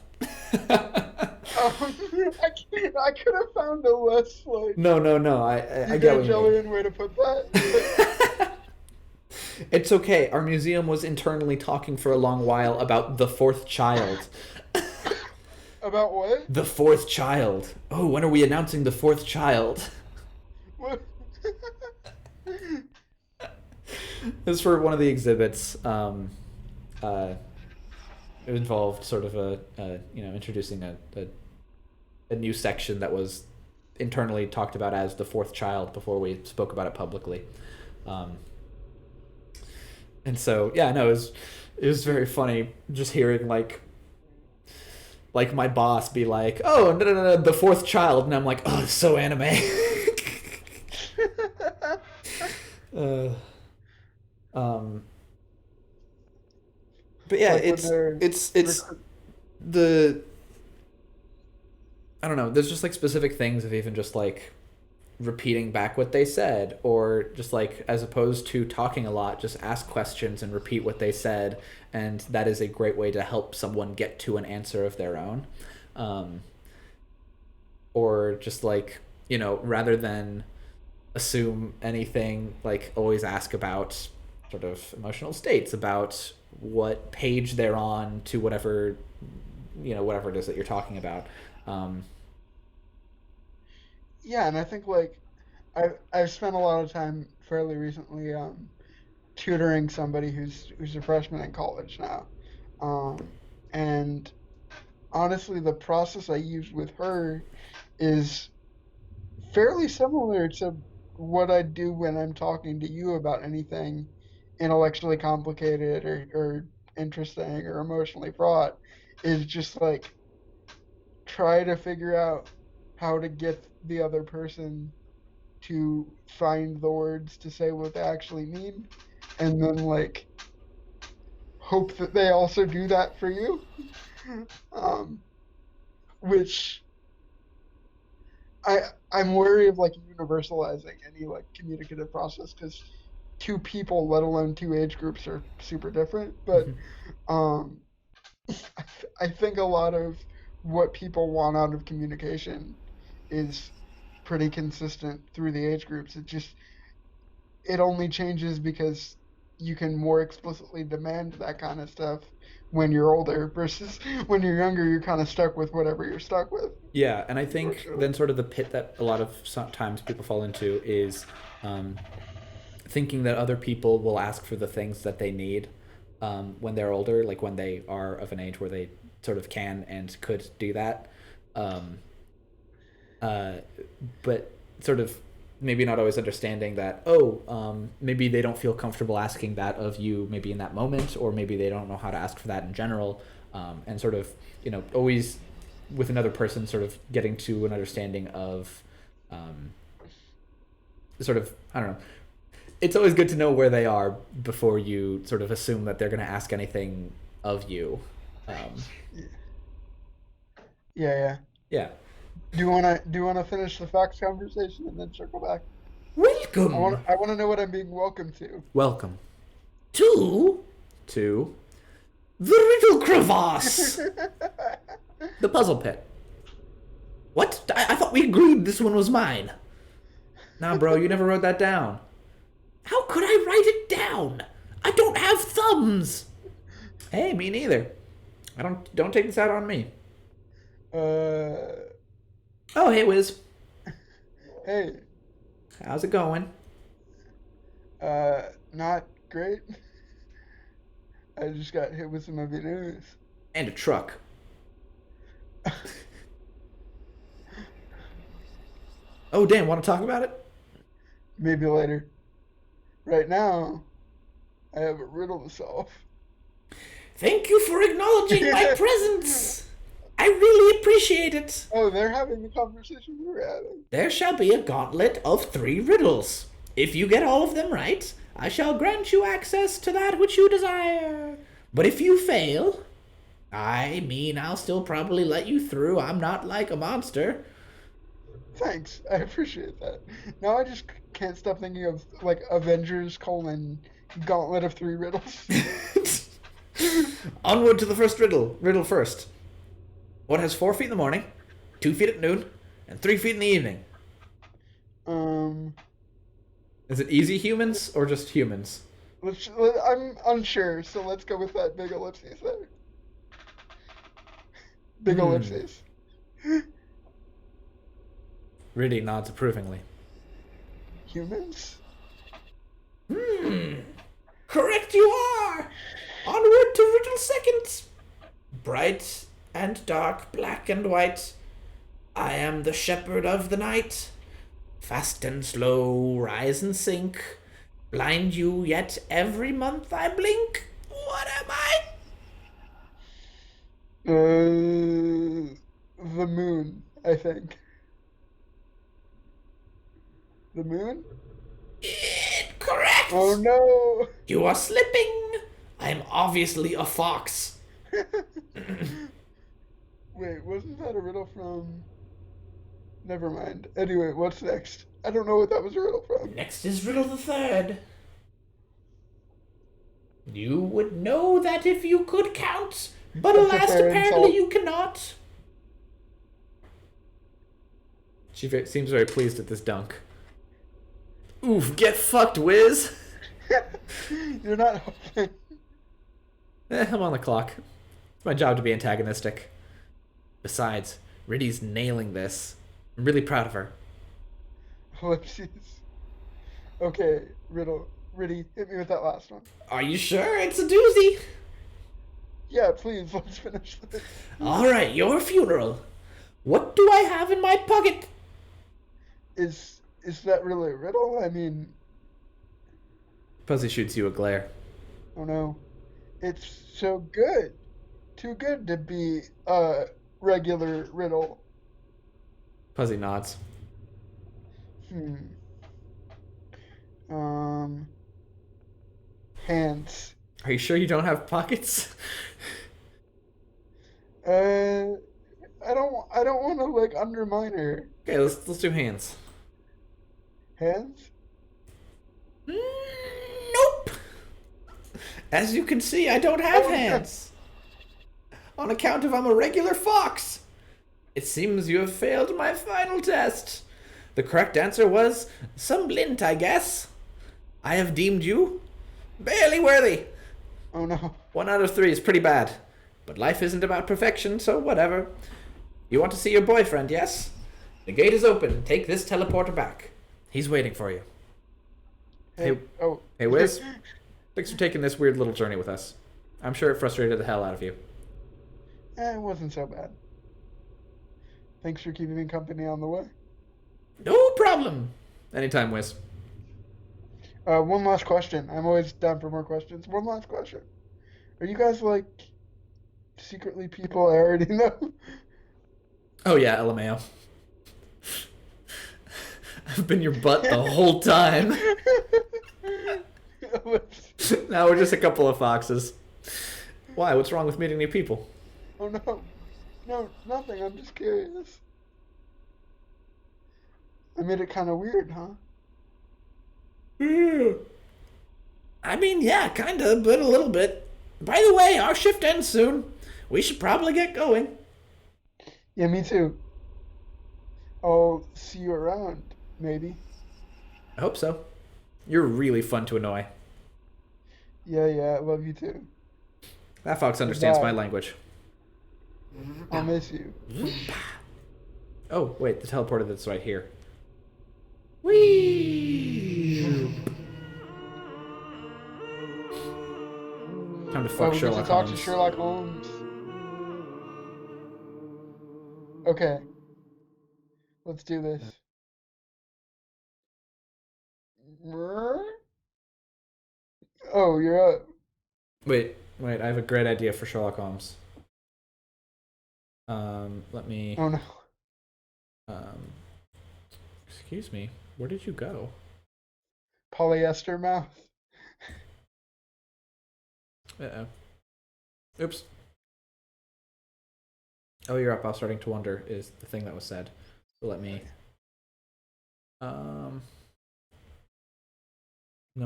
I could have found a less like No, no, no. I get what you mean. egalitarian way to put that. It's okay. Our museum was internally talking for a long while about the fourth child. About what? The fourth child. Oh, when are we announcing the fourth child? What? This was for one of the exhibits. It involved sort of introducing a new section that was internally talked about as the fourth child before we spoke about it publicly. And so, yeah, no, it was very funny just hearing like my boss be like, "Oh, no, the fourth child," and I'm like, "Oh, it's so anime." um, but yeah, Like when it's the I don't know. There's just like specific things of even just like repeating back what they said, or just like as opposed to talking a lot, just ask questions and repeat what they said, and that is a great way to help someone get to an answer of their own. Or just like, rather than assume anything, like always ask about sort of emotional states, about what page they're on to whatever it is that you're talking about. Yeah, and I think like I've spent a lot of time fairly recently tutoring somebody who's a freshman in college now. And honestly, the process I use with her is fairly similar to what I do when I'm talking to you about anything intellectually complicated or interesting or emotionally fraught, is just like try to figure out how to get the other person to find the words to say what they actually mean, and then like hope that they also do that for you. um, which I'm wary of like universalizing any like communicative process because two people, let alone two age groups, are super different. But um, I think a lot of what people want out of communication is pretty consistent through the age groups. It only changes because you can more explicitly demand that kind of stuff when you're older versus when you're younger. You're kind of stuck with whatever you're stuck with. Yeah, and I think then sort of the pit that a lot of times people fall into is thinking that other people will ask for the things that they need when they're older, like when they are of an age where they sort of can and could do that. But sort of maybe not always understanding that, maybe they don't feel comfortable asking that of you maybe in that moment, or maybe they don't know how to ask for that in general. And sort of, always with another person sort of getting to an understanding of sort of, I don't know. It's always good to know where they are before you sort of assume that they're going to ask anything of you. Yeah. Yeah. Do you wanna finish the facts conversation and then circle back? Welcome. I wanna know what I'm being welcomed to. Welcome to the riddle crevasse. The puzzle pit. What? I thought we agreed this one was mine. Nah, bro, you never wrote that down. How could I write it down? I don't have thumbs. Hey, me neither. Don't take this out on me. Uh, Oh, hey, Wiz. hey, How's it going? not great. I just got hit with some heavy news. And a truck. Oh, damn, want to talk about it? Maybe later. Right now, I have a riddle to solve. Thank you for acknowledging my presence. I really appreciate it. Oh, they're having the conversation we were having. There shall be a gauntlet of 3 riddles. If you get all of them right, I shall grant you access to that which you desire. But if you fail, I'll still probably let you through. I'm not like a monster. Thanks, I appreciate that. Now I just can't stop thinking of, like, Avengers : Gauntlet of 3 riddles. Onward to the first riddle. Riddle first. What has 4 feet in the morning, 2 feet at noon, and 3 feet in the evening? Is it easy humans or just humans? I'm unsure, so let's go with that big ellipses there. Big ellipses. Riddy nods approvingly. Humans? Correct you are. Onward to riddle second. Bright and dark, black and white, I am the shepherd of the night. Fast and slow, rise and sink, blind you yet every month I blink. What am I? The moon, I think. The moon? Incorrect. Oh no! You are slipping. I am obviously a fox. Wait, wasn't that a riddle from... Never mind. Anyway, what's next? I don't know what that was a riddle from. Next is riddle the third. You would know that if you could count, but That's a alas, fair apparently insult. you cannot. She seems very pleased at this dunk. Oof, get fucked, Wiz! You're not helping. I'm on the clock. It's my job to be antagonistic. Besides, Riddy's nailing this. I'm really proud of her. Ellipses. Okay, riddle. Riddy, hit me with that last one. Are you sure? It's a doozy. Yeah, please, let's finish this. All right, your funeral. What do I have in my pocket? Is that really a riddle? I mean, Fuzzy shoots you a glare. oh no. It's so good. Too good to be a regular riddle. Fuzzy nods. Hands. Are you sure you don't have pockets? I don't want to, like, undermine her. Okay, let's do hands. Hands? Nope. As you can see, I don't have hands. On account of I'm a regular fox. It seems you have failed my final test. The correct answer was some lint, I guess. I have deemed you barely worthy. Oh no. 1 out of 3 is pretty bad. But life isn't about perfection, so whatever. You want to see your boyfriend, yes? The gate is open. Take this teleporter back. He's waiting for you. Hey, Oh. Hey, Wiz. Thanks for taking this weird little journey with us. I'm sure it frustrated the hell out of you. It wasn't so bad. Thanks for keeping me company on the way. No problem. Anytime, Wiz. One last question. I'm always down for more questions. One last question. Are you guys, like, secretly people I already know? Oh yeah, LMAO. I've been your butt the whole time. Now we're just a couple of foxes. Why? What's wrong with meeting new people? Oh no. No, nothing. I'm just curious. I made it kind of weird, huh? I mean, yeah, kinda, but a little bit. By the way, our shift ends soon. We should probably get going. Yeah, me too. I'll see you around, maybe. I hope so. You're really fun to annoy. Yeah, I love you too. That fox understands Bye. my language. I'll miss you. Oh, wait, the teleporter that's right here. Whee! Time to fuck We get to Sherlock talk Holmes. to Sherlock Holmes. Okay. Let's do this. Oh, you're up. Wait, I have a great idea for Sherlock Holmes. Let me... Oh no. Excuse me, where did you go? Polyester mouth. Uh-oh. Oops. Oh, you're up. I was starting to wonder is the thing that was said. So let me... No,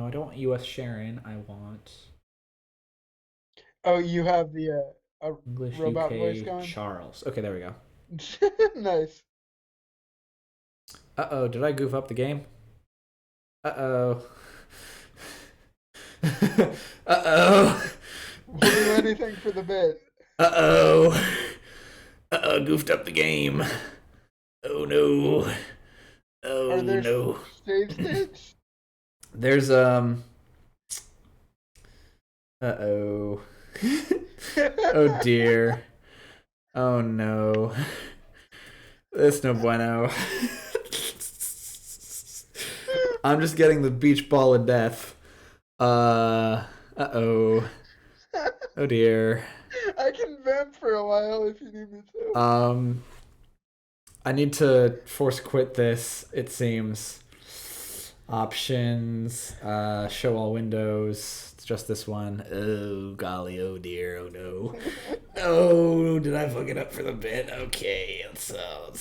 I don't want US Sharon. I want... Oh, you have the English robot UK voice going? Charles. Okay, there we go. Nice. Uh-oh, did I goof up the game? Uh-oh. Uh-oh. We'll do anything for the bit. Uh-oh. Uh-oh, goofed up the game. Oh no. Oh Are there no. save states? There's uh-oh. Oh dear. Oh no. That's no bueno. I'm just getting the beach ball of death. Uh-oh. Oh dear. I can vamp for a while if you need me to. I need to force quit this, it seems. Options, show all windows. It's just this one. Oh golly, oh dear, oh no. Oh, did I fuck it up for the bit? Okay, let's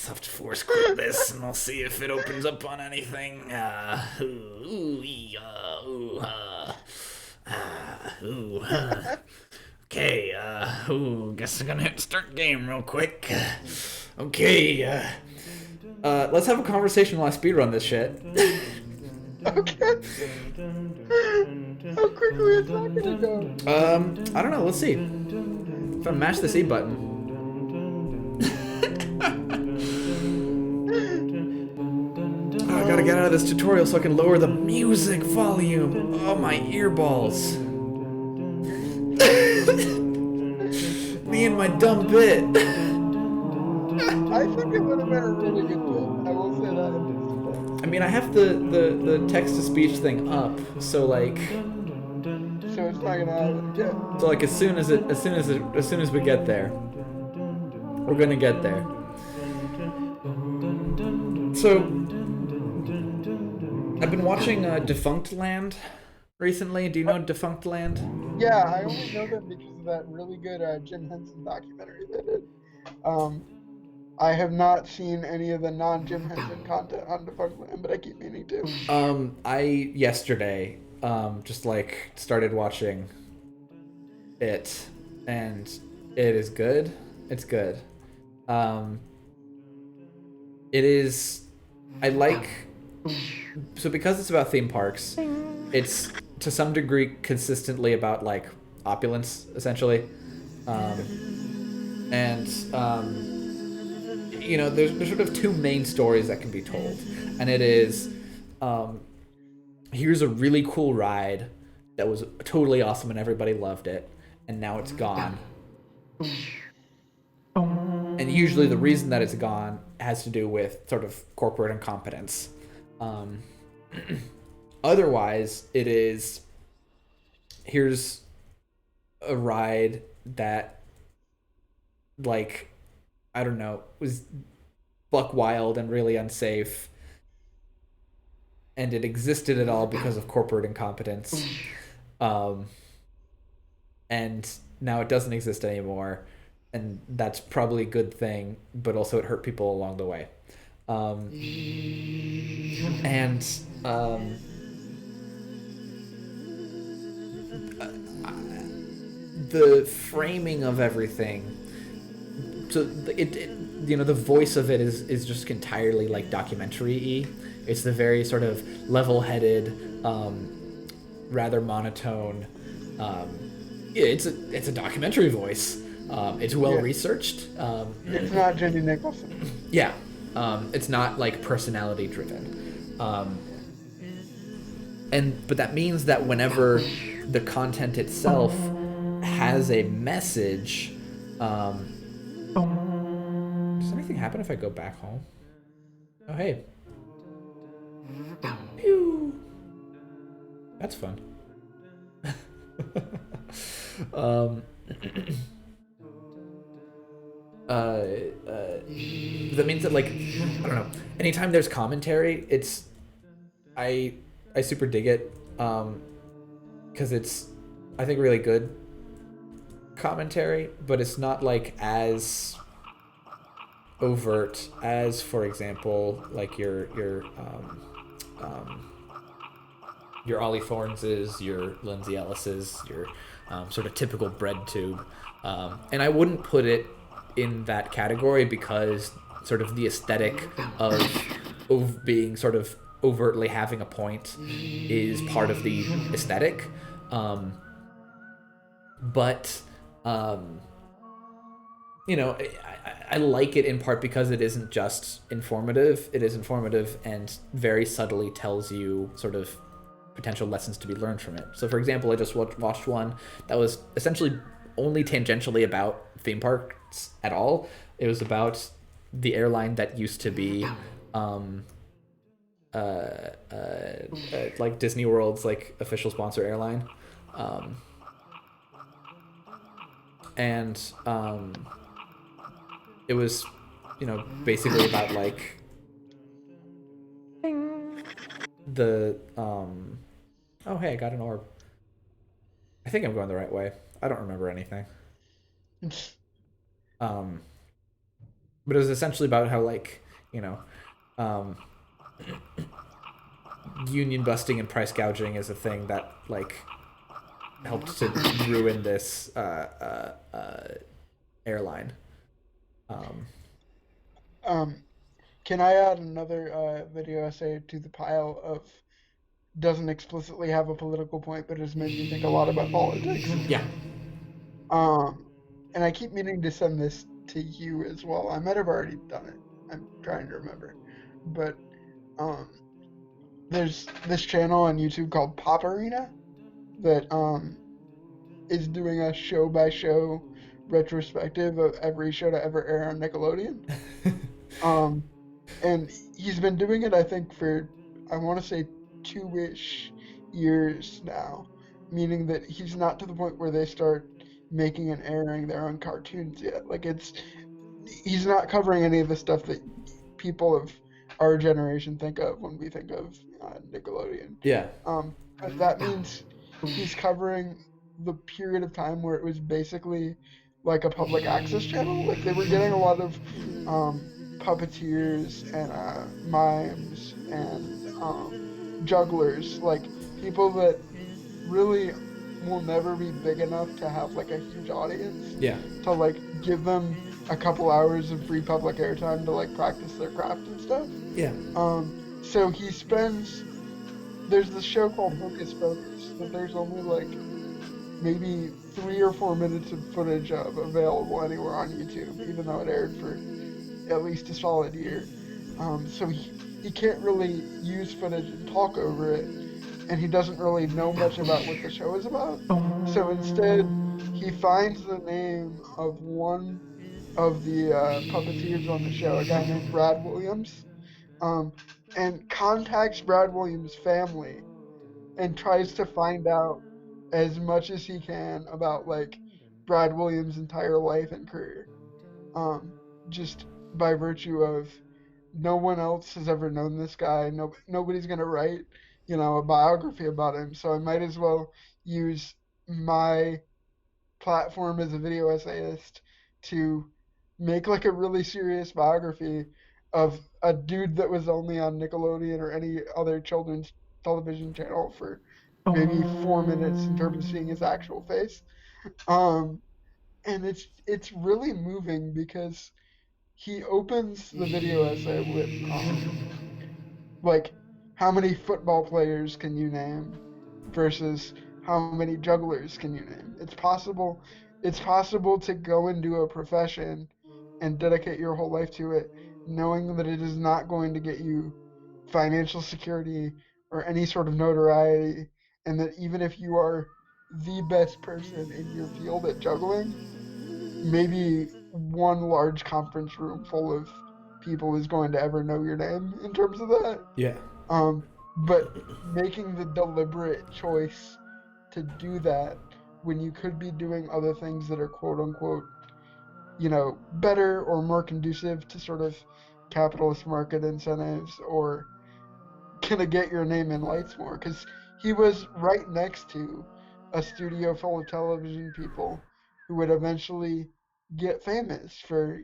have to force quit this and I'll see if it opens up on anything. Okay, guess I'm gonna hit start game real quick. Okay, let's have a conversation while I speedrun this shit. Okay. How quickly is that gonna go? I don't know, let's see. If I mash the C button. Oh, I gotta get out of this tutorial so I can lower the music volume. Oh, my earballs. Me and my dumb bit. I think it would have been a really good bit. I will say that. I mean, I have the text-to-speech thing up, so like... So it's not gonna happen again. So like as soon as we get there, we're gonna get there. So I've been watching Defunct Land recently. Do you know Defunct Land? Yeah, I only know them because of that really good Jim Henson documentary they did. I have not seen any of the non-Jim Henson content on Defunct Land, but I keep meaning to. I yesterday just like started watching it, and it is good. It's good. It is. I like. So because it's about theme parks, it's to some degree consistently about like opulence, essentially, and you know, there's sort of two main stories that can be told, and it is, here's a really cool ride that was totally awesome and everybody loved it, and now it's gone. And usually the reason that it's gone has to do with sort of corporate incompetence. Otherwise, it is, here's a ride that, like, I don't know, was buck wild and really unsafe, and it existed at all because of corporate incompetence. And now it doesn't exist anymore, and that's probably a good thing, but also it hurt people along the way. The framing of everything, so it you know, the voice of it is just entirely like documentary-y. It's the very sort of level-headed, rather monotone. It's a documentary voice. It's well Yeah. researched. It's not Jenny Nicholson. Yeah, it's not like personality driven, but that means that whenever the content itself has a message, does anything happen if I go back home? Oh hey, pew, that's fun. um, that means that like I don't know. Anytime there's commentary, I I super dig it because it's I think really good commentary, but it's not like as overt as, for example, like your Ollie Thornes's, your Lindsay Ellis's, your sort of typical bread tube, and I wouldn't put it in that category because sort of the aesthetic of being sort of overtly having a point is part of the aesthetic, but um, you know, I like it in part because it isn't just informative. It is informative and very subtly tells you sort of potential lessons to be learned from it. So, for example, I just watched one that was essentially only tangentially about theme parks at all. It was about the airline that used to be like Disney World's like official sponsor airline. Um, and it was, you know, basically about like the oh hey, I got an orb. I think I'm going the right way. I don't remember anything. Um, but it was essentially about how like, you know, um, union busting and price gouging is a thing that like helped to ruin this airline. Um, Um, can I add another video essay to the pile of doesn't explicitly have a political point, but has made me think a lot about politics? yeah. Um, and I keep meaning to send this to you as well. I might have already done it. I'm trying to remember, but um, there's this channel on YouTube called Pop Arena that is doing a show by show retrospective of every show to ever air on Nickelodeon. Um, and he's been doing it, I think, for I want to say 2-ish years now, meaning that he's not to the point where they start making and airing their own cartoons yet. Like he's not covering any of the stuff that people of our generation think of when we think of Nickelodeon. Yeah. But that means he's covering the period of time where it was basically like a public access channel. Like they were getting a lot of puppeteers and mimes and jugglers, like people that really will never be big enough to have like a huge audience. Yeah. To like give them a couple hours of free public airtime to like practice their craft and stuff. Yeah. So he spends. There's this show called Hocus Pocus that there's only like maybe 3 or 4 minutes of footage of available anywhere on YouTube, even though it aired for at least a solid year. So he can't really use footage and talk over it, and he doesn't really know much about what the show is about. So instead, he finds the name of one of the puppeteers on the show, a guy named Brad Williams, and contacts Brad Williams' family and tries to find out as much as he can about like Brad Williams' entire life and career. Just by virtue of no one else has ever known this guy. Nobody's gonna write, a biography about him. So I might as well use my platform as a video essayist to make like a really serious biography of a dude that was only on Nickelodeon or any other children's television channel for maybe 4 minutes in terms of seeing his actual face. Um, and it's really moving because he opens the video essay with like how many football players can you name versus how many jugglers can you name. It's possible it's possible to go into a profession and dedicate your whole life to it, knowing that it is not going to get you financial security or any sort of notoriety, and that even if you are the best person in your field at juggling, maybe one large conference room full of people is going to ever know your name in terms of that. Yeah. But making the deliberate choice to do that when you could be doing other things that are quote unquote, better or more conducive to sort of capitalist market incentives, or gonna get your name in lights more, because he was right next to a studio full of television people who would eventually get famous for,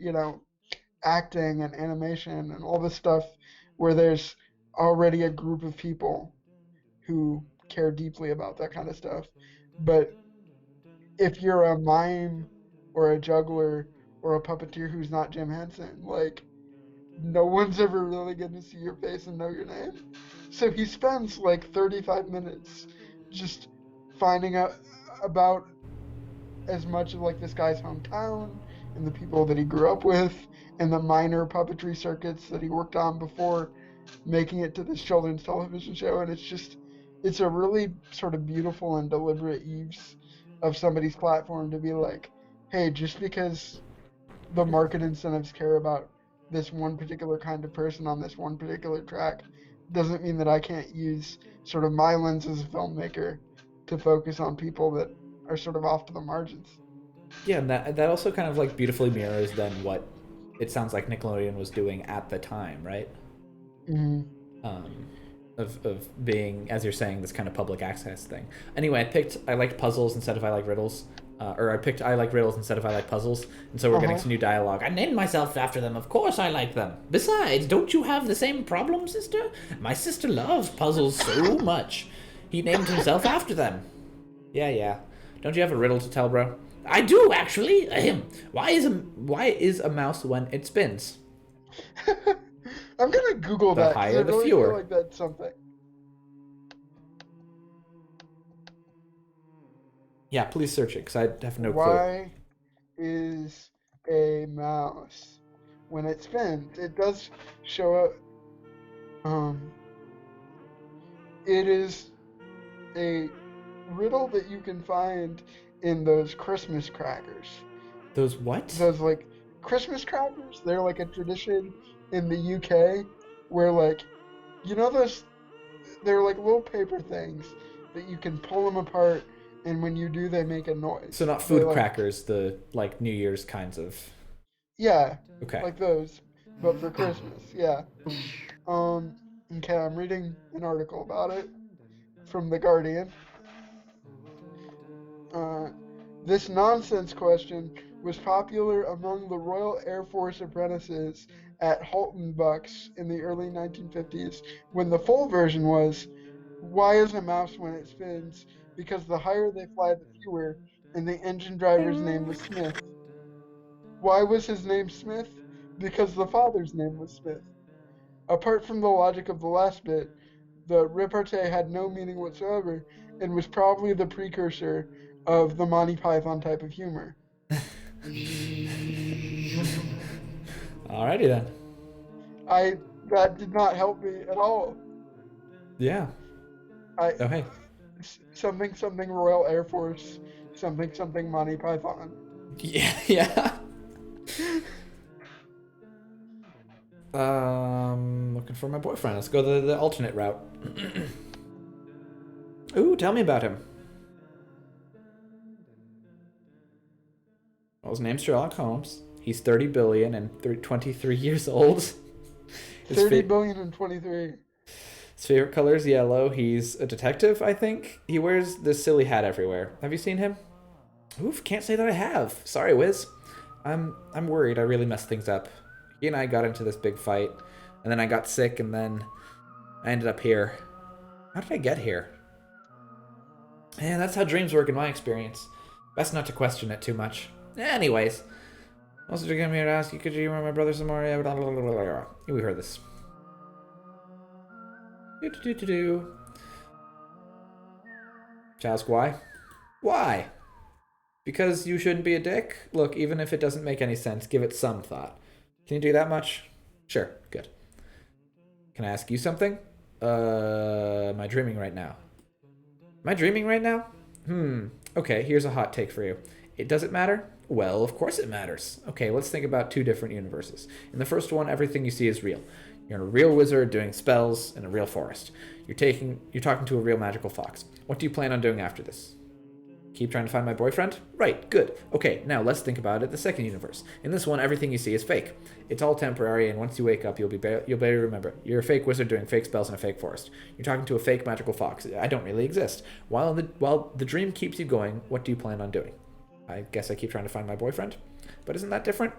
acting and animation and all this stuff, where there's already a group of people who care deeply about that kind of stuff. But if you're a mime or a juggler or a puppeteer who's not Jim Henson, like, no one's ever really going to see your face and know your name. So he spends like 35 minutes just finding out about as much of like this guy's hometown and the people that he grew up with and the minor puppetry circuits that he worked on before making it to this children's television show. And it's a really sort of beautiful and deliberate use of somebody's platform to be like, hey, just because the market incentives care about this one particular kind of person on this one particular track doesn't mean that I can't use sort of my lens as a filmmaker to focus on people that are sort of off to the margins. Yeah, and that also kind of like beautifully mirrors then what it sounds like Nickelodeon was doing at the time, right? Mm-hmm. um, of being, as you're saying, this kind of public access thing. Anyway, I liked puzzles instead of I like riddles. Or I picked I like riddles instead of I like puzzles. And so we're getting some new dialogue. I named myself after them. Of course I like them. Besides, don't you have the same problem, sister? My sister loves puzzles so much. He named himself after them. Yeah. Don't you have a riddle to tell, bro? I do, actually. Why is a mouse when it spins? I'm gonna Google The that. 'Cause higher, I the really fewer. feel like that's something. Yeah, please search it, because I have no clue. Why is a mouse when it spins? It does show up. It is a riddle that you can find in those Christmas crackers. Those what? Those like Christmas crackers, they're like a tradition in the UK where like those, they're like little paper things that you can pull them apart, and when you do they make a noise. So not They food like, crackers, the like New Year's kinds of. yeah, Okay. like those, but for Christmas. Yeah. Okay, I'm reading an article about it from The Guardian. Uh, this nonsense question was popular among the Royal Air Force apprentices at Halton Bucks in the early 1950s, when the full version was, why is a mouse when it spins? Because the higher they fly, the fewer, and the engine driver's name was Smith. Why was his name Smith? Because the father's name was Smith. Apart from the logic of the last bit, the repartee had no meaning whatsoever and was probably the precursor of the Monty Python type of humor. Alrighty then. That did not help me at all. Yeah. I Oh hey. something Royal Air Force, something Monty Python. Yeah. Looking for my boyfriend. Let's go the alternate route. Ooh, tell me about him. Well, his name's Sherlock Holmes. He's 30 billion and 23 years old. 30 billion and 23. His favorite color is yellow. He's a detective, I think. He wears this silly hat everywhere. Have you seen him? Oof, can't say that I have. Sorry, Wiz. I'm worried I really messed things up. He and I got into this big fight, and then I got sick, and then I ended up here. How did I get here? Yeah, that's how dreams work in my experience. Best not to question it too much. Anyways. Also, to come here to ask you, could you remember my brother some more? We heard this. Chaz, why? Why? Because you shouldn't be a dick? Look, even if it doesn't make any sense, give it some thought. Can you do that much? Sure, good. Can I ask you something? Am I dreaming right now? Am I dreaming right now? Okay, here's a hot take for you. Does it matter? Well, of course it matters. Okay, let's think about two different universes. In the first one, everything you see is real. You're a real wizard doing spells in a real forest. You're talking to a real magical fox. What do you plan on doing after this? Keep trying to find my boyfriend? Right, good. Okay, now let's think about it the second universe. In this one, everything you see is fake. It's all temporary, and once you wake up, you'll barely remember. You're a fake wizard doing fake spells in a fake forest. You're talking to a fake magical fox. I don't really exist. While the dream keeps you going, what do you plan on doing? I guess I keep trying to find my boyfriend. But isn't that different?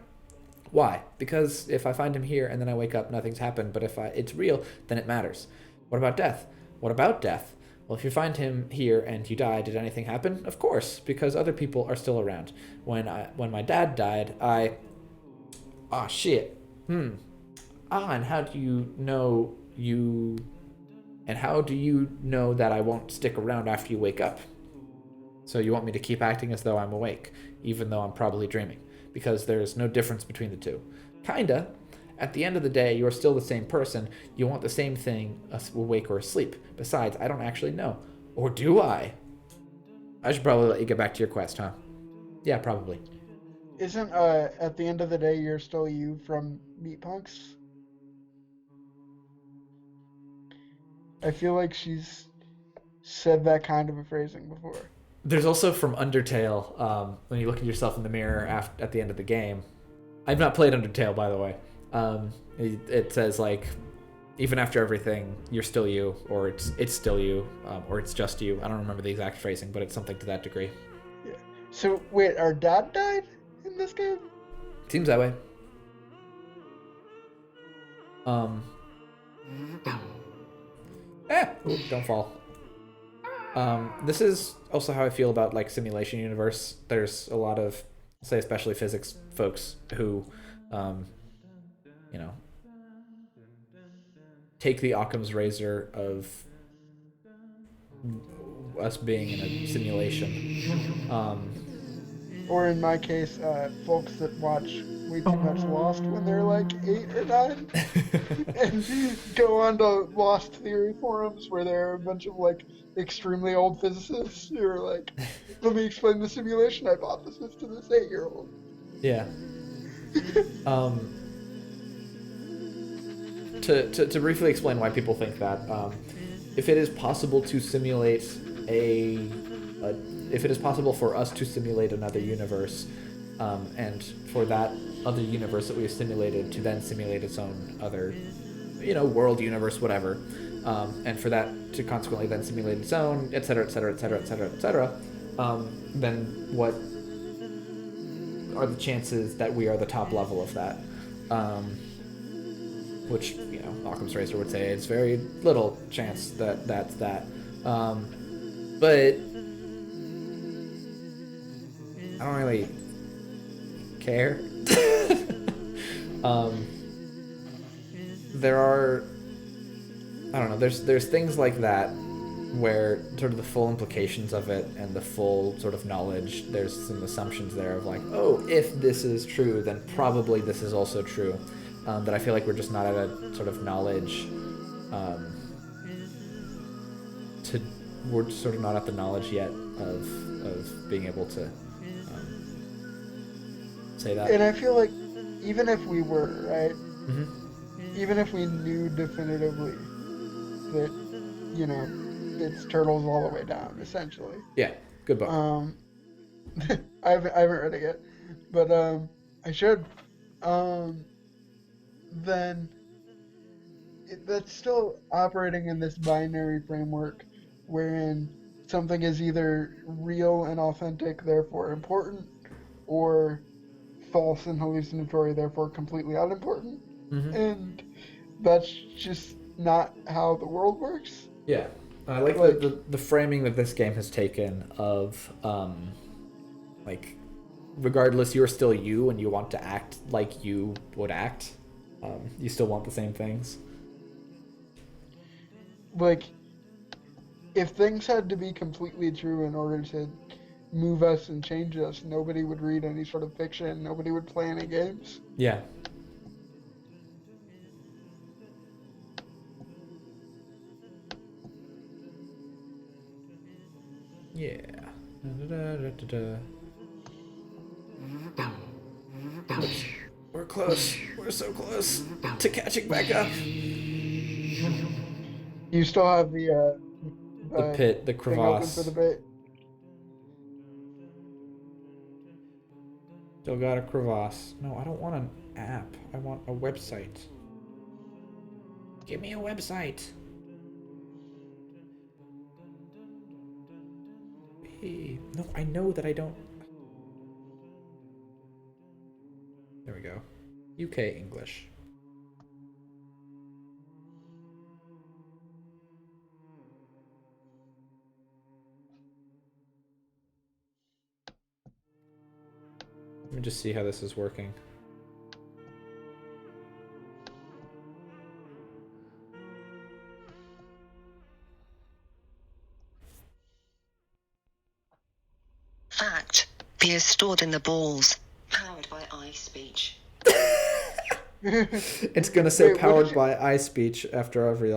Why? Because if I find him here and then I wake up, nothing's happened. But if it's real, then it matters. What about death? What about death? Well, if you find him here and you die, did anything happen? Of course, because other people are still around. When my dad died, shit. And how do you know that I won't stick around after you wake up? So you want me to keep acting as though I'm awake, even though I'm probably dreaming, because there's no difference between the two. Kinda. At the end of the day, you're still the same person. You want the same thing, awake or asleep. Besides, I don't actually know. Or do I? I should probably let you get back to your quest, huh? Yeah, probably. Isn't, at the end of the day, you're still you from Meat Punks? I feel like she's said that kind of a phrasing before. There's also from Undertale, when you look at yourself in the mirror at the end of the game. I've not played Undertale, by the way. It says, like, even after everything, you're still you, or it's still you, or it's just you. I don't remember the exact phrasing, but it's something to that degree. Yeah. So, wait, our dad died in this game? Seems that way. Ooh, don't fall. This is also how I feel about, like, simulation universe. There's a lot of, say, especially physics folks who, take the Occam's razor of us being in a simulation. Or in my case, folks that watch way too much Lost when they're like 8 or 9 and go on to Lost theory forums where there are a bunch of like extremely old physicists who are like, let me explain the simulation hypothesis to this 8-year-old. Yeah. To briefly explain why people think that, if it is possible to simulate if it is possible for us to simulate another universe, and for that other universe that we have simulated to then simulate its own other, world, universe, whatever, and for that to consequently then simulate its own, et cetera, et cetera, et cetera, et cetera, et cetera, then what are the chances that we are the top level of that? Which, Occam's razor would say it's very little chance that that's that. But I don't really care. There are, I don't know, there's things like that where sort of the full implications of it and the full sort of knowledge, there's some assumptions there of like, oh, if this is true, then probably this is also true. That I feel like we're just not at a sort of knowledge, we're sort of not at the knowledge yet of being able to say that. And I feel like even if we were, right? Mm-hmm. Even if we knew definitively that, it's turtles all the way down, essentially. Yeah, good book. I haven't read it yet, but I should. Then that's still operating in this binary framework wherein something is either real and authentic, therefore important, or false and hallucinatory, therefore completely unimportant. Mm-hmm. And that's just not how the world works. Yeah. I like the framing that this game has taken of, like, regardless, you're still you and you want to act like you would act. You still want the same things. Like, if things had to be completely true in order to move us and change us, nobody would read any sort of fiction. Nobody would play any games. Yeah. Yeah. Da-da-da-da-da. Oops. We're close. We're so close to catching back up. You still have The the pit, the thing open for the crevasse. bait. Still got a crevasse. No, I don't want an app. I want a website. Give me a website. Hey, no, I know that I don't. There we go. UK English. Let me just see how this is working. Fact. Beer stored in the balls. Powered by iSpeech. It's gonna say Wait, what did powered by iSpeech after every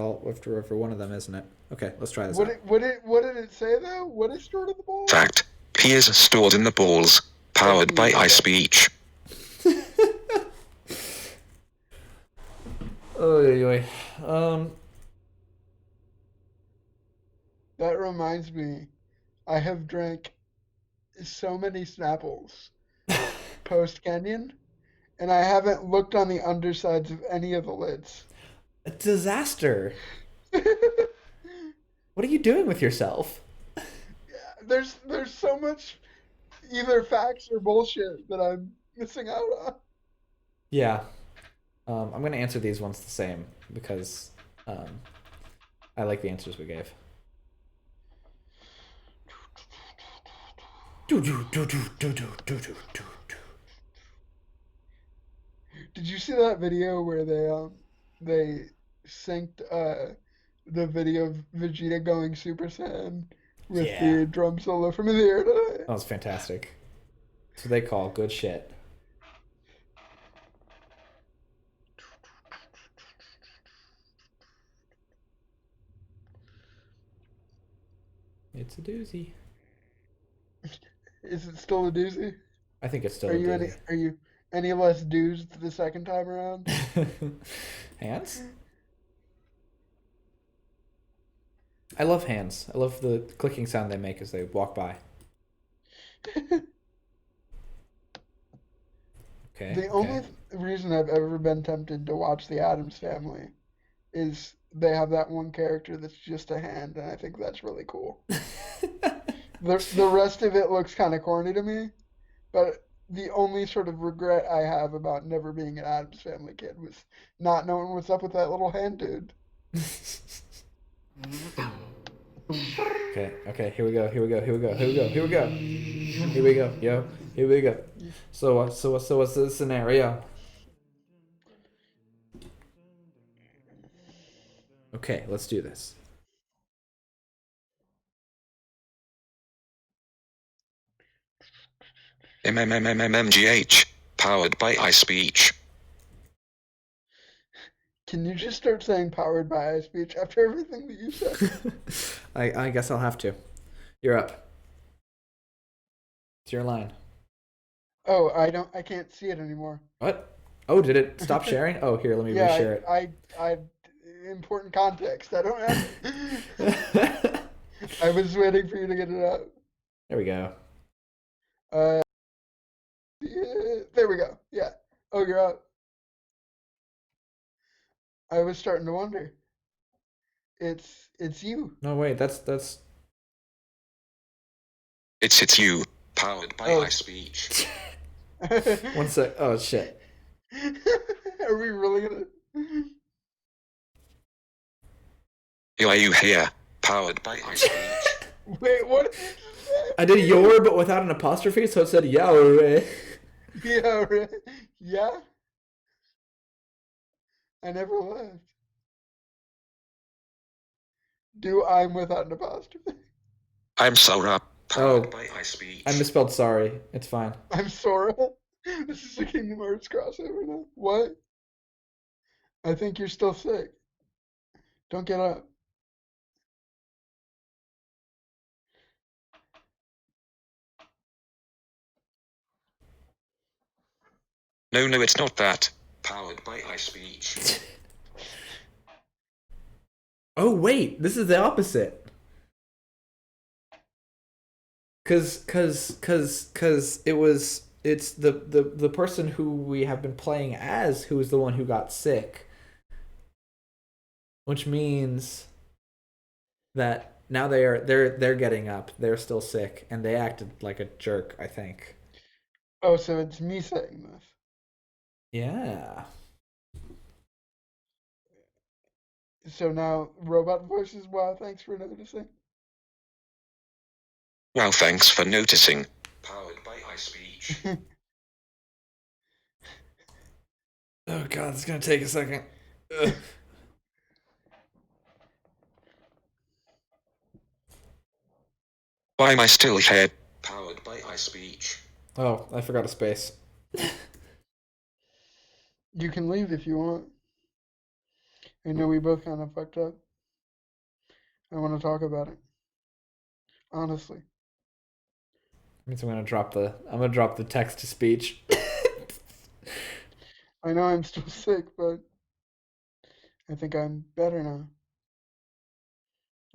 one of them, isn't it? Okay, let's try this out. What did it say though? What is stored in the ball? Fact. Peers stored in the balls. Powered by iSpeech. Oh, That reminds me, I have drank so many Snapples post Canyon, and I haven't looked on the undersides of any of the lids. a disaster. What are you doing with yourself? There's so much either facts or bullshit that I'm missing out on. Yeah. I'm gonna answer these ones the same because I like the answers we gave. Did you see that video where they synced the video of Vegeta going Super Saiyan with Yeah. the drum solo from the air today? That was fantastic. So they call good shit. It's a doozy. Is it still a doozy? I think it's still Are a you doozy. any less doozed the second time around? Hands? I love hands. I love the clicking sound they make as they walk by. Okay. The okay. only reason I've ever been tempted to watch The Addams Family is they have that one character that's just a hand, and I think that's really cool. The rest of it looks kind of corny to me, but the only sort of regret I have about never being an Addams Family kid was not knowing what's up with that little hand dude. Okay, here we go, here we go, here we go, here we go, here we go. Here we go, yo, here we go. So what's the scenario? Okay, let's do this. MMMMMGH. Powered by iSpeech. Can you just start saying "powered by iSpeech" after everything that you said? I guess I'll have to. You're up. It's your line. Oh, I can't see it anymore. What? Oh, did it stop sharing? Oh, here, let me reshare it. I important context. I don't have. I was waiting for you to get it out. There we go. Yeah, there we go. Yeah. Oh, you're up. I was starting to wonder. It's you. No, wait, that's It's you. Powered by Oh. iSpeech. one sec. Oh shit. Are we really gonna? Are you here? Powered by iSpeech. Wait, what did you say? I did your but without an apostrophe, so it said Yahweh. Yeah, right. Yeah. I never left. Do I'm without an apostrophe? I'm sorry. Powered by high speech. I misspelled sorry. It's fine. I'm Sora. This is a Kingdom Hearts crossover now. What? I think you're still sick. Don't get up. No, it's not that. Powered by high speech. Oh wait, this is the opposite. Cause it's the person who we have been playing as who is the one who got sick. Which means that now they're getting up. They're still sick and they acted like a jerk, I think. Oh, so it's me saying this. Yeah. So now robot voices. Wow, thanks for noticing. Well, thanks for noticing. Powered by high speech. Oh god, it's gonna take a second. Ugh. Why am I still here? Powered by high speech. Oh, I forgot a space. You can leave if you want. I know we both kind of fucked up. I want to talk about it. Honestly. Means I'm gonna drop the text to speech. I know I'm still sick, but I think I'm better now.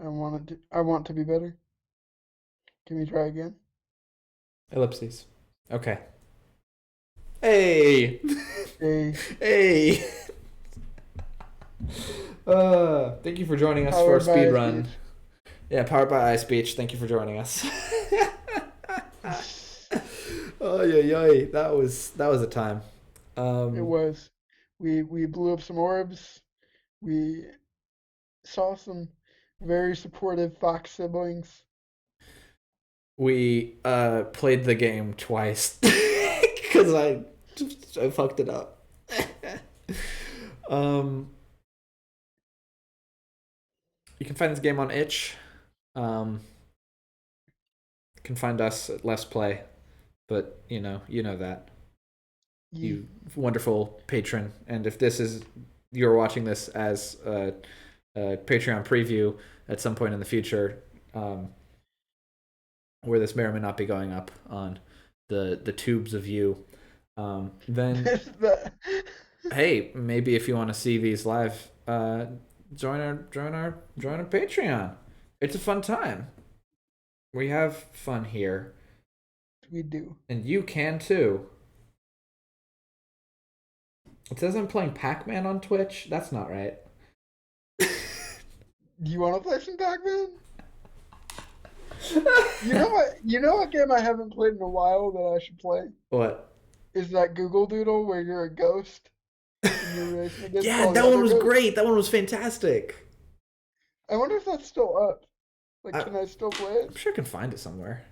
I want to be better. Can we try again? Ellipses. Okay. Hey. Hey. Hey. Thank you for joining us Powered for a by speed iSpeech. run. Yeah, powered by iSpeech. Thank you for joining us. Oh yeah, that was a time. It was. We blew up some orbs. We saw some very supportive Fox siblings. We played the game twice because I fucked it up. You can find this game on itch. You can find us at Let's Play, but you know that, you wonderful patron. And if you're watching this as a Patreon preview at some point in the future, where this may or may not be going up on the tubes of you, then hey, maybe if you want to see these live, join our Patreon. It's a fun time. We have fun here. We do. And you can too. It says I'm playing Pac-Man on Twitch. That's not right. Do you want to play some Pac-Man? You know what game I haven't played in a while that I should play? What? Is that Google Doodle where you're a ghost? And you're racing against Yeah, all the that one other was ghosts? great. That one was fantastic. I wonder if that's still up. Like, can I still play it? I'm sure I can find it somewhere.